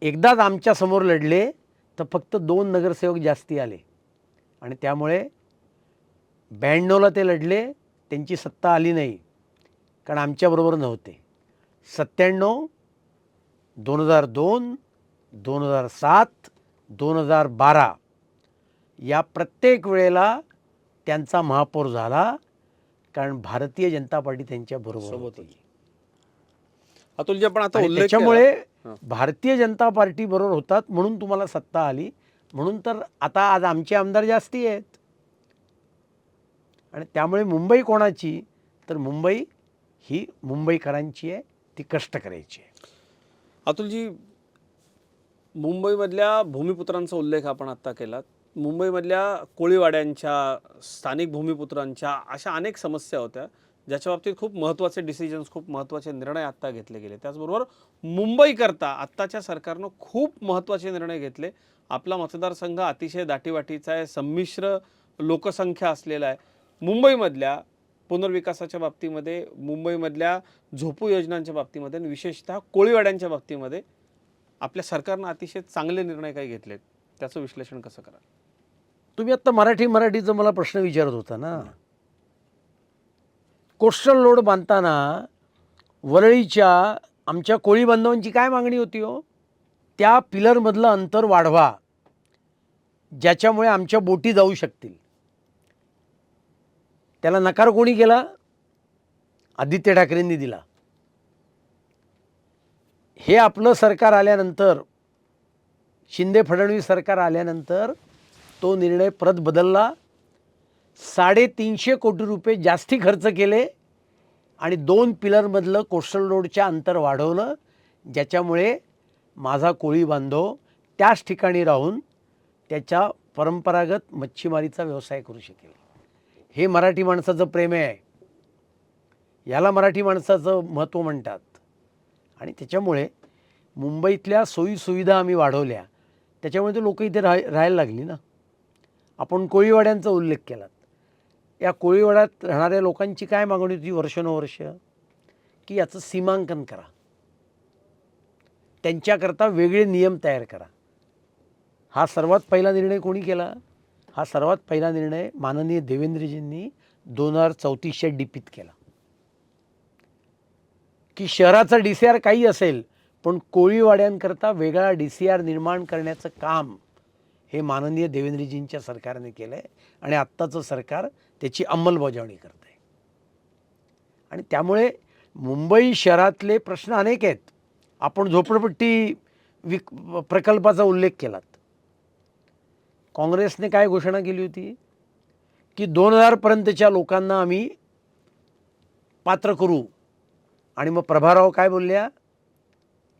एकदाच आमच्यासमोर लढले तर फक्त 2 नगरसेवक जास्ती आले आणि त्यामुळे 92ला ते लढले, त्यांची सत्ता आली नाही कारण आमच्याबरोबर नव्हते. 97, 2002, 2007, 2012 या प्रत्येक वेळेला त्यांचा महापौर झाला कारण भारतीय जनता पार्टी त्यांच्या बरोबर होती. अतुलजी, आपण आता आणि उल्लेख त्याच्यामुळे केला. भारतीय जनता पार्टी बरोबर होतात म्हणून तुम्हाला सत्ता आली. म्हणून तर आता आज आमचे आमदार जास्ती आहेत. आणि त्यामुळे मुंबई कोणाची? तर मुंबई ही मुंबईकरांची आहे, ती कष्ट करायची आहे. अतुलजी, मुंबईमधल्या भूमिपुत्रांचा उल्लेख आपण आत्ता केला. मुंबईमधल्या कोळीवाड्यांच्या, स्थानिक भूमिपुत्रांच्या अशा अनेक समस्या होत्या ज्याच्या बाबतीत खूप महत्त्वाचे डिसिजन्स, खूप महत्त्वाचे निर्णय आत्ता घेतले गेले. त्याचबरोबर मुंबईकरता आत्ताच्या सरकारनं खूप महत्त्वाचे निर्णय घेतले. आपला मतदारसंघ अतिशय दाटीवाटीचा आहे, संमिश्र लोकसंख्या असलेला आहे. मुंबईमधल्या पुनर्विकासाच्या बाबतीमध्ये, मुंबईमधल्या झोपू योजनांच्या बाबतीमध्ये आणि विशेषतः कोळीवाड्यांच्या बाबतीमध्ये आपल्या सरकारनं अतिशय चांगले निर्णय काही घेतलेत. त्याचं विश्लेषण कसं कराल? तुम्ही आत्ता मराठीचा मला प्रश्न विचारत होता ना. कोस्टल रोड बांधताना वरळीच्या आमच्या कोळी बांधवांची काय मागणी होती हो? त्या पिलरमधलं अंतर वाढवा ज्याच्यामुळे आमच्या बोटी जाऊ शकतील. त्याला नकार कोणी केला? आदित्य ठाकरेंनी दिला. हे आपलं सरकार आल्यानंतर, शिंदे फडणवीस सरकार आल्यानंतर तो निर्णय परत बदलला. 350 कोटी रुपये जास्ती खर्च केले आणि 2 पिलरमधलं कोस्टल रोडच्या अंतर वाढवलं, ज्याच्यामुळे माझा कोळी बांधव त्याच ठिकाणी राहून त्याच्या परंपरागत मच्छीमारीचा व्यवसाय करू शकेल. हे मराठी माणसाचं प्रेम आहे. याला मराठी माणसाचं महत्त्व म्हणतात. आणि त्याच्यामुळे मुंबईतल्या सोयीसुविधा आम्ही वाढवल्या, त्याच्यामुळे ते लोक इथे राहायला लागली ना. आपण कोळीवाड्यांचा उल्लेख केला. या कोळीवाड्यात राहणाऱ्या लोकांची काय मागणी होती वर्षानुवर्ष, की याचं सीमांकन करा, त्यांच्याकरता वेगळे नियम तयार करा. हा सर्वात पहिला निर्णय कोणी केला? हा सर्वात पहिला निर्णय माननीय देवेंद्रजींनी 2034च्या डीपीत केला, की शहराचा DCR काही असेल पण कोळीवाड्यांकरता वेगळा DCR निर्माण करण्याचं काम हे माननीय देवेंद्रजींच्या सरकारने केलं आहे. आणि आत्ताचं सरकार त्याची अंमलबजावणी करत आहे. आणि त्यामुळे मुंबई शहरातले प्रश्न अनेक आहेत. आपण झोपडपट्टी प्रकल्पाचा उल्लेख केलात. काँग्रेसने काय घोषणा केली होती, की 2000पर्यंतच्या लोकांना आम्ही पात्र करू. आणि मग प्रभाराव काय बोलल्या,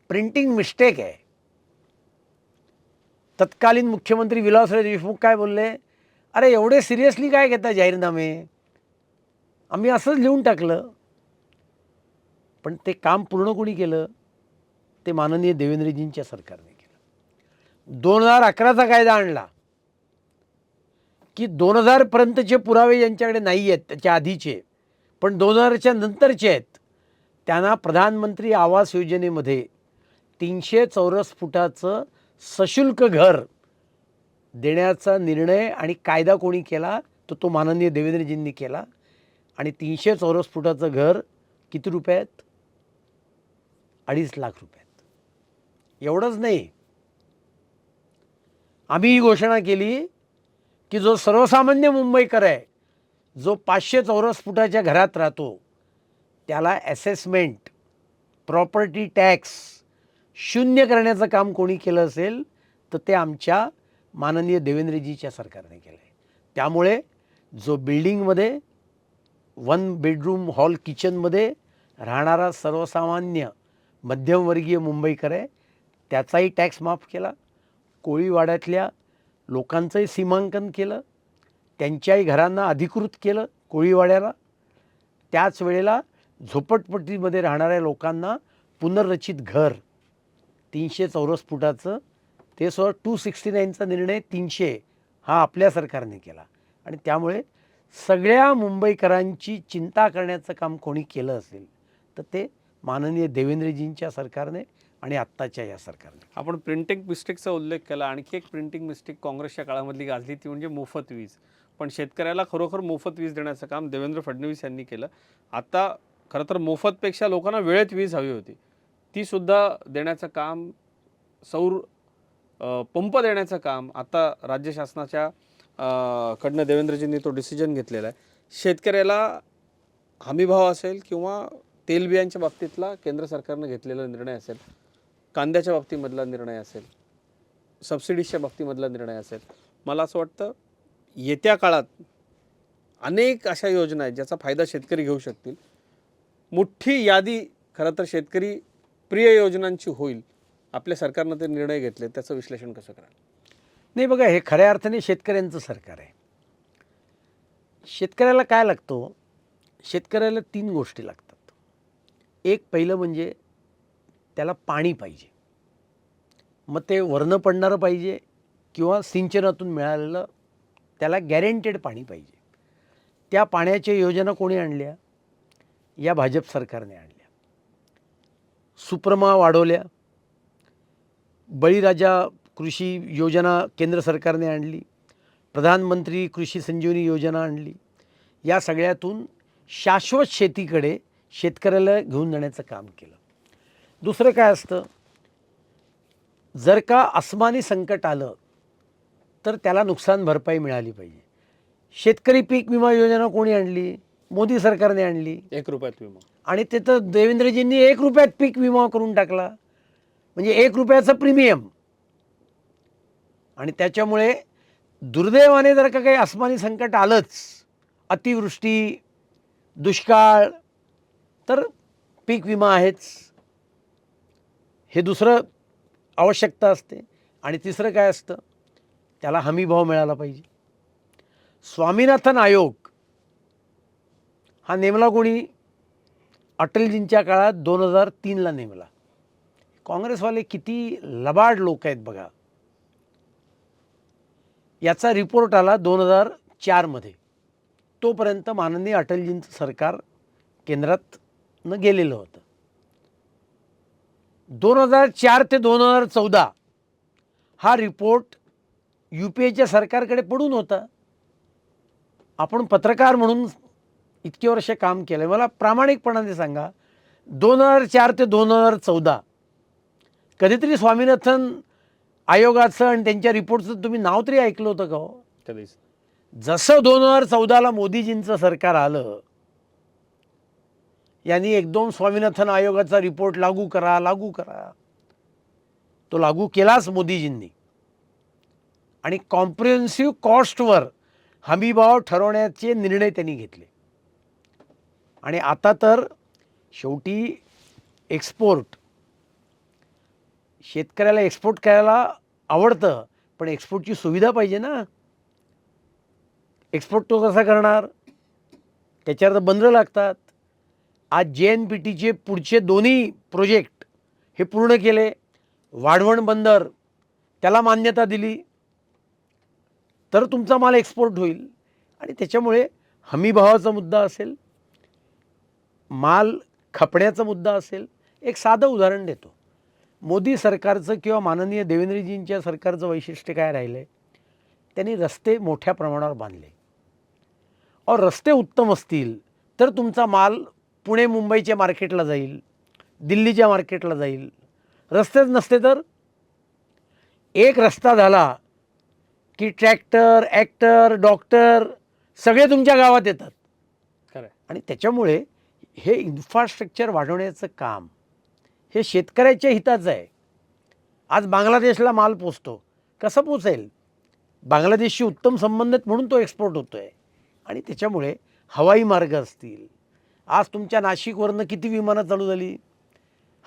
प्रिंटिंग मिस्टेक आहे. तत्कालीन मुख्यमंत्री विलासराव देशमुख काय बोलले, अरे एवढे सिरियसली काय घेता जाहीरनामे, आम्ही असंच लिहून टाकलं. पण ते काम पूर्ण कोणी केलं? ते माननीय देवेंद्रजींच्या सरकारने केलं. 2011चा कायदा आणला, की 2000पर्यंतचे पुरावे ज्यांच्याकडे नाही आहेत त्याच्या आधीचे, पण 2000च्या नंतरचे आहेत, त्यांना प्रधानमंत्री आवास योजनेमध्ये 300 चौरस फुटाचं सशुल्क घर देण्याचा निर्णय आणि कायदा कोणी केला? तो माननीय देवेंद्रजींनी केला. आणि 300 चौरस फुटाचं घर किती रुपयात? 2.5 लाख रुपयात. एवढंच नाही, आम्ही ही घोषणा केली की जो सर्वसामान्य मुंबईकर आहे, जो 500 चौरस फुटाच्या घरात राहतो, त्याला असेसमेंट, प्रॉपर्टी टॅक्स शून्य करण्याचं काम कोणी केलं असेल तर ते आमच्या माननीय देवेंद्रजीच्या सरकारने केलं आहे. त्यामुळे जो बिल्डिंगमध्ये 1 बेडरूम हॉल किचनमध्ये राहणारा सर्वसामान्य मध्यमवर्गीय मुंबईकर आहे, त्याचाही टॅक्स माफ केला. कोळीवाड्यातल्या लोकांचंही सीमांकन केलं, त्यांच्याही घरांना अधिकृत केलं कोळीवाड्याला. त्याच वेळेला झोपडपट्टीमध्ये राहणाऱ्या लोकांना पुनर्रचित घर 300 चौरस फुटाचं, ते 269चा निर्णय 300 हा आपल्या सरकारने केला. आणि त्यामुळे सगळ्या मुंबईकरांची चिंता करण्याचं काम कोणी केलं असेल तर ते माननीय देवेंद्रजींच्या सरकारने आणि आत्ताच्या या सरकारने. आपण प्रिंटिंग मिस्टेकचा उल्लेख केला. आणखी एक प्रिंटिंग मिस्टेक काँग्रेसच्या काळामधली गाजली, ती म्हणजे मोफत वीज. पण शेतकऱ्याला खरोखर मोफत वीज देण्याचं काम देवेंद्र फडणवीस यांनी केलं. आता खरं तर मोफतपेक्षा लोकांना वेळेत वीज हवी होती, ती सुद्धा देण्याचं काम, सौर पंप देण्याचं काम आता राज्य शासनाच्या कडनं देवेंद्रजींनी तो डिसिजन घेतलेला आहे. शेतकऱ्याला हमीभाव असेल किंवा तेलबियांच्या बाबतीतला केंद्र सरकारनं घेतलेला निर्णय असेल, कांद्याच्या बाबतीमधला निर्णय असेल, सबसिडीजच्या बाबतीमधला निर्णय असेल, मला असं वाटतं येत्या काळात अनेक अशा योजना आहेत ज्याचा फायदा शेतकरी घेऊ शकतील. मोठी यादी खरं तर शेतकरी प्रिय योजनांची होईल. आपल्या सरकारनं ते निर्णय घेतले, त्याचं विश्लेषण कसं कराल? नाही बघा, हे खऱ्या अर्थाने शेतकऱ्यांचं सरकार आहे. शेतकऱ्याला काय लागतो? शेतकऱ्याला 3 गोष्टी लागतात. एक पहिलं म्हणजे त्याला पाणी पाहिजे. मग ते वरनं पडणारं पाहिजे किंवा सिंचनातून मिळालेलं, त्याला गॅरेंटेड पाणी पाहिजे. त्या पाण्याच्या योजना कोणी आणल्या? या भाजप सरकारने आणल्या. सुप्रमा वाढवल्या, बळीराजा कृषी योजना केंद्र सरकारने आणली, प्रधानमंत्री कृषी संजीवनी योजना आणली. या सगळ्यातून शाश्वत शेतीकडे शेतकऱ्याला घेऊन जाण्याचं काम केलं. दुसरं काय असतं, जर का अस्मानी संकट आलं तर त्याला नुकसान भरपाई मिळाली पाहिजे. शेतकरी पीक विमा योजना कोणी आणली? मोदी सरकारने आणली. 1 रुपयात विमा. आणि ते तर देवेंद्रजींनी 1 रुपयात पीक विमा करून टाकला, म्हणजे 1 रुपयाचं प्रीमियम. आणि त्याच्यामुळे दुर्दैवाने जर का काही अस्मानी संकट आलंच, अतिवृष्टी, दुष्काळ, तर पीक विमा आहेच. हे दुसरं आवश्यकता असते. आणि तिसरं काय असतं, त्याला हमीभाव मिळाला पाहिजे. स्वामीनाथन आयोग हा नेमला कोणी? अटलजींच्या काळात 2003ला नेमला. काँग्रेसवाले किती लबाड लोक आहेत बघा. याचा रिपोर्ट आला 2004मध्ये. तोपर्यंत माननीय अटलजींचं सरकार केंद्रात गेलेलं होतं. 2004 ते 2014 हा रिपोर्ट UPAच्या सरकारकडे पडून होता. आपण पत्रकार म्हणून इतकी वर्ष काम केलं, मला प्रामाणिकपणाने सांगा, 2004 ते 2014 कधीतरी स्वामीनाथन आयोगाचं आणि त्यांच्या रिपोर्टचं तुम्ही नाव तरी ऐकलं होतं का हो? कधीच. जसं 2014ला मोदीजींचं सरकार आलं, यांनी एकदम स्वामीनाथन आयोगाचा रिपोर्ट लागू करा लागू करा. तो लागू केलाच मोदीजींनी. आणि कॉम्प्रिहेन्सिव्ह कॉस्टवर हमीभाव ठरवण्याचे निर्णय त्यांनी घेतले. आणि आता तर शेवटी एक्सपोर्ट, शेतकऱ्याला एक्सपोर्ट करायला आवडतं, पण एक्सपोर्टची सुविधा पाहिजे ना. एक्सपोर्ट तो कसा करणार? त्याच्यावर तर बंदरं लागतात. आज JNPTचे पुढचे दोन्ही प्रोजेक्ट हे पूर्ण केले. वाढवण बंदर, त्याला मान्यता दिली तर तुमचा माल एक्सपोर्ट होईल. आणि त्याच्यामुळे हमीभावाचा मुद्दा असेल, माल खपण्याचा मुद्दा असेल. एक साधं उदाहरण देतो. मोदी सरकारचं किंवा माननीय देवेंद्रजींच्या सरकारचं वैशिष्ट्य काय राहिलं आहे? त्यांनी रस्ते मोठ्या प्रमाणावर बांधले. और रस्ते उत्तम असतील तर तुमचा माल पुणे मुंबईच्या मार्केटला जाईल, दिल्लीच्या मार्केटला जाईल. रस्तेच नसते तर एक रस्ता झाला की ट्रॅक्टर, ॲक्टर, डॉक्टर सगळे तुमच्या गावात येतात. खरं. आणि त्याच्यामुळे हे इन्फ्रास्ट्रक्चर वाढवण्याचं काम हे शेतकऱ्याच्या हिताचं आहे. आज बांगलादेशला माल पोचतो, कसं पोचेल? बांगलादेशशी उत्तम संबंध आहेत म्हणून तो एक्सपोर्ट होतो आहे. आणि त्याच्यामुळे हवाई मार्ग असतील. आज तुमच्या नाशिकवरनं किती विमानं चालू झाली?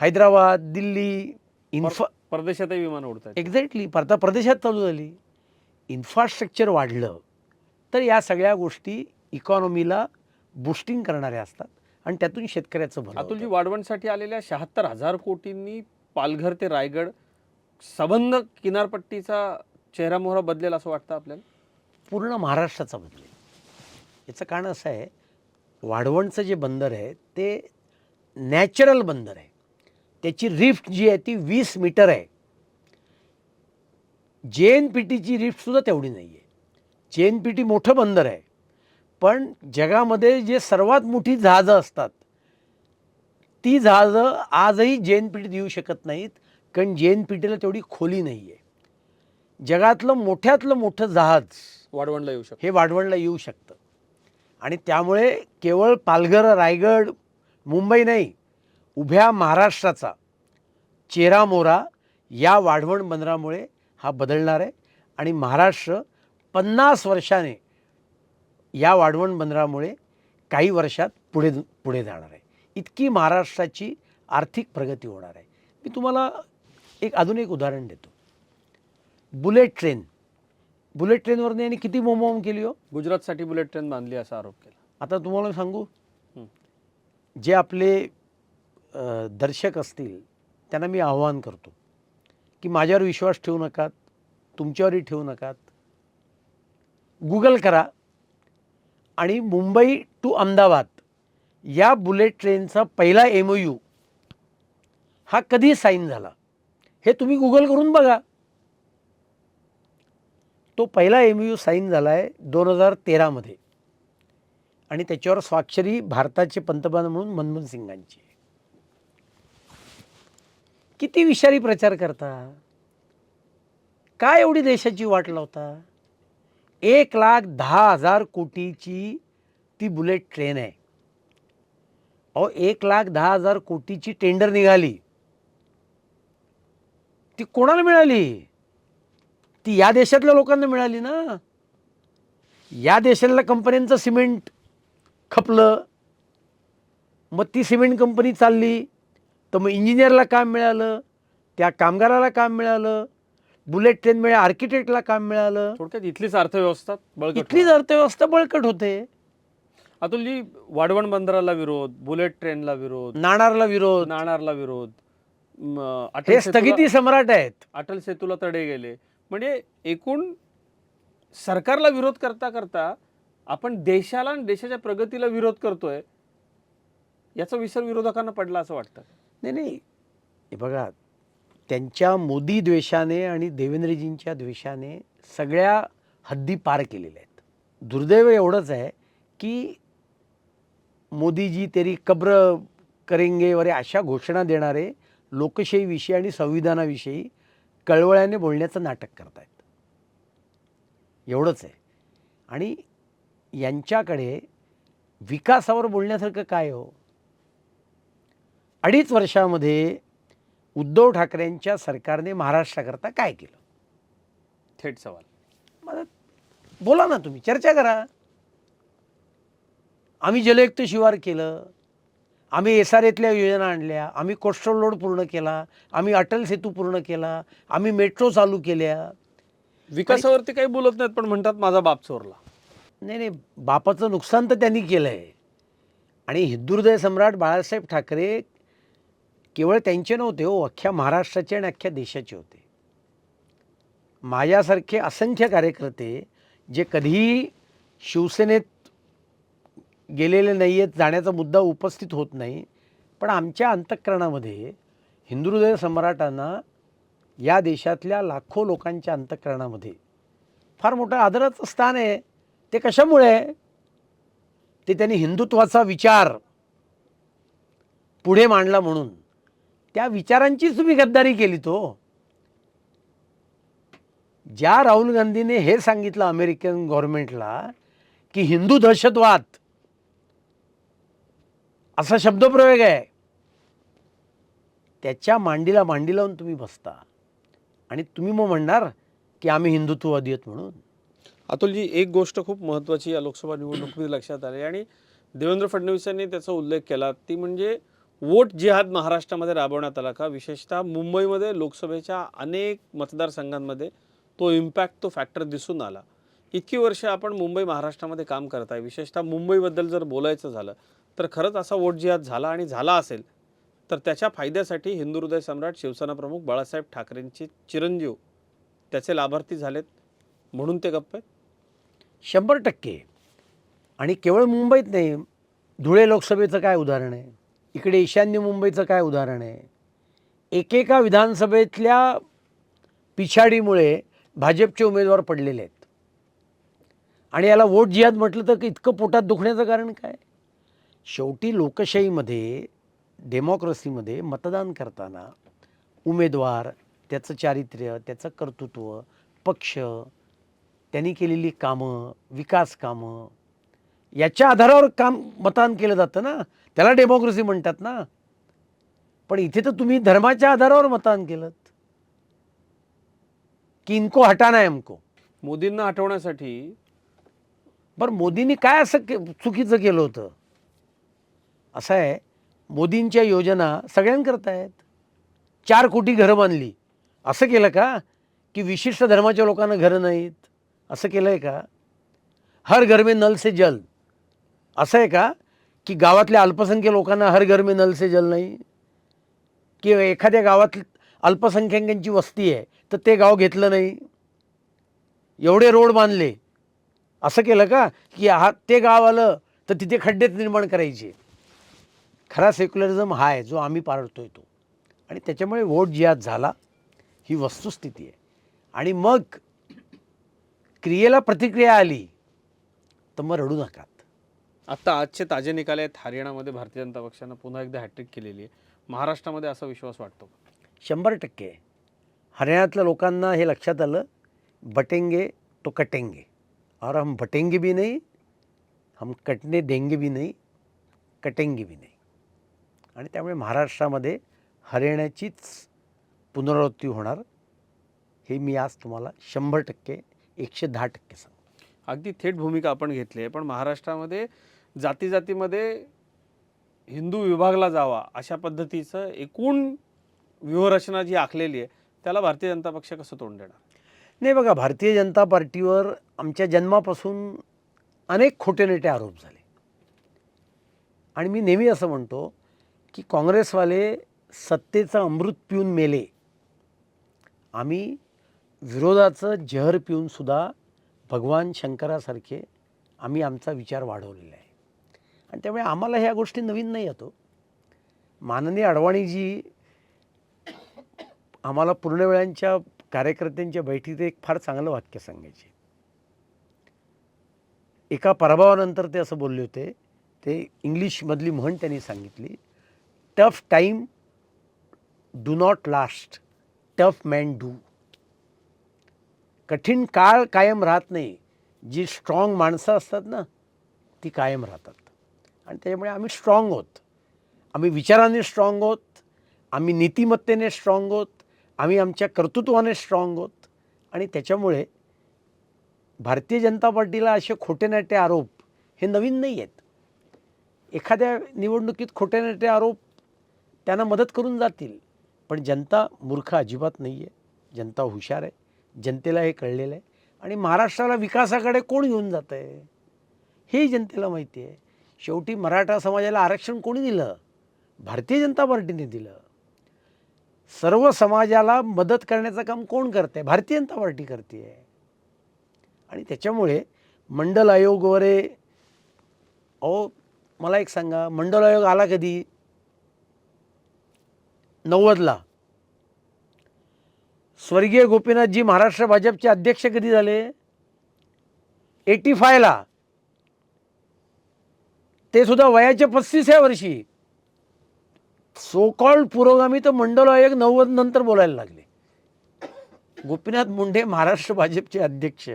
हैदराबाद, दिल्ली, परदेशातही विमान उडतात. एक्झॅक्टली परदेशात चालू झाली. इन्फ्रास्ट्रक्चर वाढलं तर या सगळ्या गोष्टी इकॉनॉमीला बूस्टिंग करणाऱ्या असतात आणि त्यातून शेतकऱ्याचं भलं होतं. अतुलजी, वाढवणसाठी आलेल्या 76,000 कोटींनी पालघर ते रायगड सबंध किनारपट्टीचा चेहरामोहरा बदलेल असं वाटतं आपल्याला? पूर्ण महाराष्ट्राचा बदलेल. याचं कारण असं आहे, वाढवणचं जे बंदर आहे ते नॅचरल बंदर आहे. त्याची रिफ्ट जी आहे ती 20 मीटर आहे. JNPTची रिफ्टसुद्धा तेवढी नाही आहे. JNPT मोठं बंदर आहे, पण जगामध्ये जे सर्वात मोठी जहाजं असतात ती जहाजं आजही JNPT देऊ शकत नाहीत, कारण JNPTला तेवढी खोली नाही आहे. जगातलं मोठ्यातलं मोठं जहाज वाढवणला येऊ शकतो. हे वाढवणला येऊ शकतं. आणि त्यामुळे केवळ पालघर, रायगड, मुंबई नाही, उभ्या महाराष्ट्राचा चेहरामोहरा या वाढवण बंदरामुळे हा बदलणार आहे. आणि महाराष्ट्र 50 वर्षाने या वाढवण बंदरामुळे काही वर्षात पुढे जाणार आहे. इतकी महाराष्ट्राची आर्थिक प्रगती होणार आहे. मी तुम्हाला अजून एक उदाहरण देतो. बुलेट ट्रेनवरने यांनी किती बोंबाबोंब केली हो. गुजरातसाठी बुलेट ट्रेन बांधली असा आरोप केला. आता तुम्हाला सांगू, जे आपले दर्शक असतील त्यांना मी आवाहन करतो की माझ्यावर विश्वास ठेवू नकात, तुमच्यावरही ठेवू नकात. गूगल करा आणि मुंबई टू अहमदाबाद या बुलेट ट्रेनचा पहिला MOU हा कधी साईन झाला हे तुम्ही गूगल करून बघा. तो पहिला MOU साईन झाला आहे 2013मध्ये आणि त्याच्यावर स्वाक्षरी भारताचे पंतप्रधान म्हणून मनमोहन सिंगांची. किती विषारी प्रचार करता, काय एवढी देशाची वाट लावता. 1,10,000 कोटीची ती बुलेट ट्रेन आहे. अहो 1,10,000 कोटीची टेंडर निघाली, ती कोणाला मिळाली? ती या देशातल्या लोकांना मिळाली ना. या देशातल्या कंपन्यांचं सिमेंट खपलं, मग ती सिमेंट कंपनी चालली, तर मग इंजिनियरला काम मिळालं, त्या कामगाराला काम मिळालं, बुलेट ट्रेनमुळे आर्किटेक्टला काम मिळालं, थोडक्यात इथलीच अर्थव्यवस्था बळकट इथलीच होणार. अर्थव्यवस्था बळकट होते. अतुलजी, वाढवण बंदराला विरोध, बुलेट ट्रेनला विरोध, नाणारला विरोध, नाणारला विरोध, हे स्थगिती सम्राट आहेत. अटल सेतूला तडे गेले. म्हणजे एकूण सरकारला विरोध करता करता आपण देशाला आणि देशाच्या प्रगतीला विरोध करतोय, याचा विसर विरोधकांना पडला असं वाटतं. नाही नाही, हे बघा, त्यांच्या मोदी द्वेषाने आणि देवेंद्रजींच्या द्वेषाने सगळ्या हद्दी पार केलेल्या आहेत. दुर्दैव एवढंच आहे की मोदीजी तेरी कब्र करेंगे वगैरे अशा घोषणा देणारे लोकशाहीविषयी आणि संविधानाविषयी कळवळ्याने बोलण्याचं नाटक करतायत. एवढंच आहे. आणि यांच्याकडे विकासावर बोलण्यासारखं काय हो? 2.5 वर्षामध्ये उद्धव ठाकरेंच्या सरकारने महाराष्ट्राकरता काय केलं? थेट सवाल. मला बोला ना, तुम्ही चर्चा करा. आम्ही जलयुक्त शिवार केलं, आम्ही SRAतल्या योजना आणल्या, आम्ही कोस्टल रोड पूर्ण केला, आम्ही अटल सेतू पूर्ण केला, आम्ही मेट्रो चालू केल्या. विकासावरती काही बोलत नाहीत, पण म्हणतात माझा बाप चोरला. नाही नाही, बापाचं नुकसान तर त्यांनी केलं आहे. आणि हिंदुहृदय सम्राट बाळासाहेब ठाकरे केवळ त्यांचे नव्हते हो, अख्ख्या महाराष्ट्राचे आणि अख्ख्या देशाचे होते. माझ्यासारखे असंख्य कार्यकर्ते जे कधीही शिवसेनेत गेलेले नाही आहेत, जाण्याचा मुद्दा उपस्थित होत नाही, पण आमच्या अंतःकरणामध्ये हिंदुहृदय सम्राटांना या देशातल्या लाखो लोकांच्या अंतःकरणामध्ये फार मोठं आदराचं स्थान आहे. ते कशामुळे? ते त्यांनी हिंदुत्वाचा विचार पुढे मांडला म्हणून. त्या विचारांचीच तुम्ही गद्दारी केली तो. ज्या राहुल गांधीने हे सांगितलं अमेरिकन गव्हर्नमेंटला की हिंदू दहशतवाद असा शब्दप्रयोग आहे, त्याच्या मांडीला मांडी लावून तुम्ही बसता आणि तुम्ही मग म्हणणार की आम्ही हिंदुत्ववादी आहेत म्हणून. अतुलजी, एक गोष्ट खूप महत्त्वाची या लोकसभा निवडणुकीत लक्षात आली आणि देवेंद्र फडणवीसांनी त्याचा उल्लेख केला, ती म्हणजे वोट जिहाद महाराष्ट्रामध्ये राबवण्यात आला का? विशेषतः मुंबईमध्ये लोकसभेच्या अनेक मतदारसंघांमध्ये तो इम्पॅक्ट, तो फॅक्टर दिसून आला. इतकी वर्ष आपण मुंबई महाराष्ट्रामध्ये काम करताय, विशेषतः मुंबईबद्दल जर बोलायचं झालं तर खरंच असा वोट जिहाद झाला, आणि झाला असेल तर त्याच्या फायद्यासाठी हिंदुहृदय सम्राट शिवसेना प्रमुख बाळासाहेब ठाकरेंचे चिरंजीव त्याचे लाभार्थी झालेत म्हणून ते गप्प आहेत? 100%. आणि केवळ मुंबईत नाही, धुळे लोकसभेचं काय उदाहरण आहे, इकडे ईशान्य मुंबईचं काय उदाहरण आहे. एकेका विधानसभेतल्या पिछाडीमुळे भाजपचे उमेदवार पडलेले आहेत. आणि याला वोट जिहाद म्हटलं तर इतकं पोटात दुखण्याचं कारण काय? शेवटी लोकशाहीमध्ये, डेमोक्रेसीमध्ये मतदान करताना उमेदवार, त्याचं चारित्र्य, त्याचं कर्तृत्व, पक्ष, त्यांनी केलेली कामं, विकास कामं, याच्या आधारावर मतदान केलं जातं ना. त्याला डेमोक्रेसी म्हणतात ना. पण इथे तर तुम्ही धर्माच्या आधारावर मतदान केलं की इनको हटाना है हमको. मोदींना हटवण्यासाठी. बरं, मोदींनी काय असं चुकीचं केलं होतं? असं आहे, मोदींच्या योजना सगळ्यांकरता आहेत. 4 कोटी घरं बांधली. असं केलं का की विशिष्ट धर्माच्या लोकांना घरं नाहीत? असं केलं आहे का? हर घर में नल से जल. असं आहे का की गावातल्या अल्पसंख्य लोकांना हर घर में नल से जल नाही? की एखाद्या गावात अल्पसंख्याकांची वस्ती आहे तर ते गाव घेतलं नाही? एवढे रोड बांधले. असं केलं का की ते गाव आलं तर तिथे खड्डेच निर्माण करायचे? खरा सेक्युलरिझम हा आहे जो आम्ही पाळतोय तो. आणि त्याच्यामुळे वोट जिहाद झाला, ही वस्तुस्थिती आहे. आणि मग क्रियेला प्रतिक्रिया आली तर मग रडू नकात. आता आजचे ताजे निकाल आहेत. हरियाणामध्ये भारतीय जनता पक्षानं पुन्हा एकदा हॅट्रिक केलेली आहे. महाराष्ट्रामध्ये असा विश्वास वाटतो? 100%. हरियाणातल्या लोकांना हे लक्षात आलं, बटेंगे तो कटेंगे, और हम बटेंगे भी नहीं, हम कटने देंगे भी नहीं, कटेंगे भी नहीं. आणि त्यामुळे महाराष्ट्रामध्ये हरियाणाचीच पुनरावृत्ती होणार, हे मी आज तुम्हाला 100%, 110% सांगतो. अगदी थेट भूमिका आपण घेतली आहे. पण महाराष्ट्रामध्ये जाती जातीमध्ये हिंदू विभागला जावा अशा पद्धतीचं एकूण व्यूहरचना जी आखलेली आहे त्याला भारतीय जनता पक्ष कसं तोंड देणार? नाही बघा, भारतीय जनता पार्टीवर आमच्या जन्मापासून अनेक खोटे नेटे आरोप झाले आणि मी नेहमी असं म्हणतो की काँग्रेसवाले सत्तेचं अमृत पिऊन मेले, आम्ही विरोधाचं जहर पिऊनसुद्धा भगवान शंकरासारखे आम्ही आमचा विचार वाढवलेला आहे आणि त्यामुळे आम्हाला ह्या गोष्टी नवीन नाही येतो. माननीय अडवाणीजी आम्हाला पूर्ण वेळांच्या कार्यकर्त्यांच्या बैठकीत एक फार चांगलं वाक्य सांगायचे. एका पराभवानंतर ते असं बोलले होते, ते इंग्लिशमधली म्हण त्यांनी सांगितली, tough time do not last, tough man do. कठीण काळ कायम राहत नाही, जी स्ट्रॉंग माणसं असतात ना ती कायम राहतात आणि त्यामुळे आम्ही स्ट्रॉंग आहोत. आम्ही विचाराने स्ट्रॉंग आहोत, आम्ही नीतिमत्तेने स्ट्रॉंग आहोत, आम्ही आमच्या कर्तृत्वाने स्ट्रॉंग आहोत आणि त्याच्यामुळे भारतीय जनता पार्टीला असे खोटेनाटे आरोप हे नवीन नाही आहेत. एखाद्या निवडणुकीत खोटेनाटे आरोप त्यांना मदत करून जातील, पण जनता मूर्ख अजिबात नाही आहे. जनता हुशार आहे, जनतेला हे कळलेलं आहे आणि महाराष्ट्राला विकासाकडे कोण घेऊन जातं आहे हे जनतेला माहिती आहे. शेवटी मराठा समाजाला आरक्षण कोणी दिलं? भारतीय जनता पार्टीने दिलं. सर्व समाजाला मदत करण्याचं काम कोण करते? भारतीय जनता पार्टी करते आहे आणि त्याच्यामुळे मंडल आयोग वगैरे, अहो मला एक सांगा, मंडल आयोग आला कधी? 90ला. स्वर्गीय गोपीनाथजी महाराष्ट्र भाजपचे अध्यक्ष कधी झाले? 85ला. ते सुद्धा वयाच्या 35व्या वर्षी. सो कॉल्ड पुरोगामी तर मंडल आयोग 90 नंतर बोलायला लागले. गोपीनाथ मुंडे महाराष्ट्र भाजपचे अध्यक्ष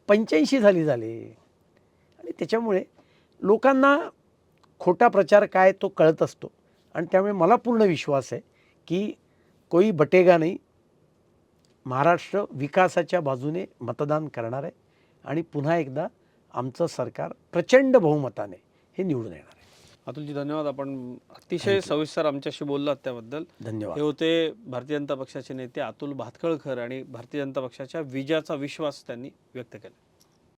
85 साली झाले आणि त्याच्यामुळे लोकांना खोटा प्रचार काय तो कळत असतो आणि त्यामुळे मला पूर्ण विश्वास आहे की कोई बटेगा नाही. महाराष्ट्र विकासाच्या बाजूने मतदान करणार आहे आणि पुन्हा एकदा आमचं सरकार प्रचंड बहुमताने हे निवडून येणार आहे. अतुलजी धन्यवाद. आपण अतिशय सविस्तर आमच्याशी बोललात त्याबद्दल धन्यवाद. हे होते भारतीय जनता पक्षाचे नेते अतुल भातखळकर आणि भारतीय जनता पक्षाच्या विजयाचा विश्वास त्यांनी व्यक्त केला.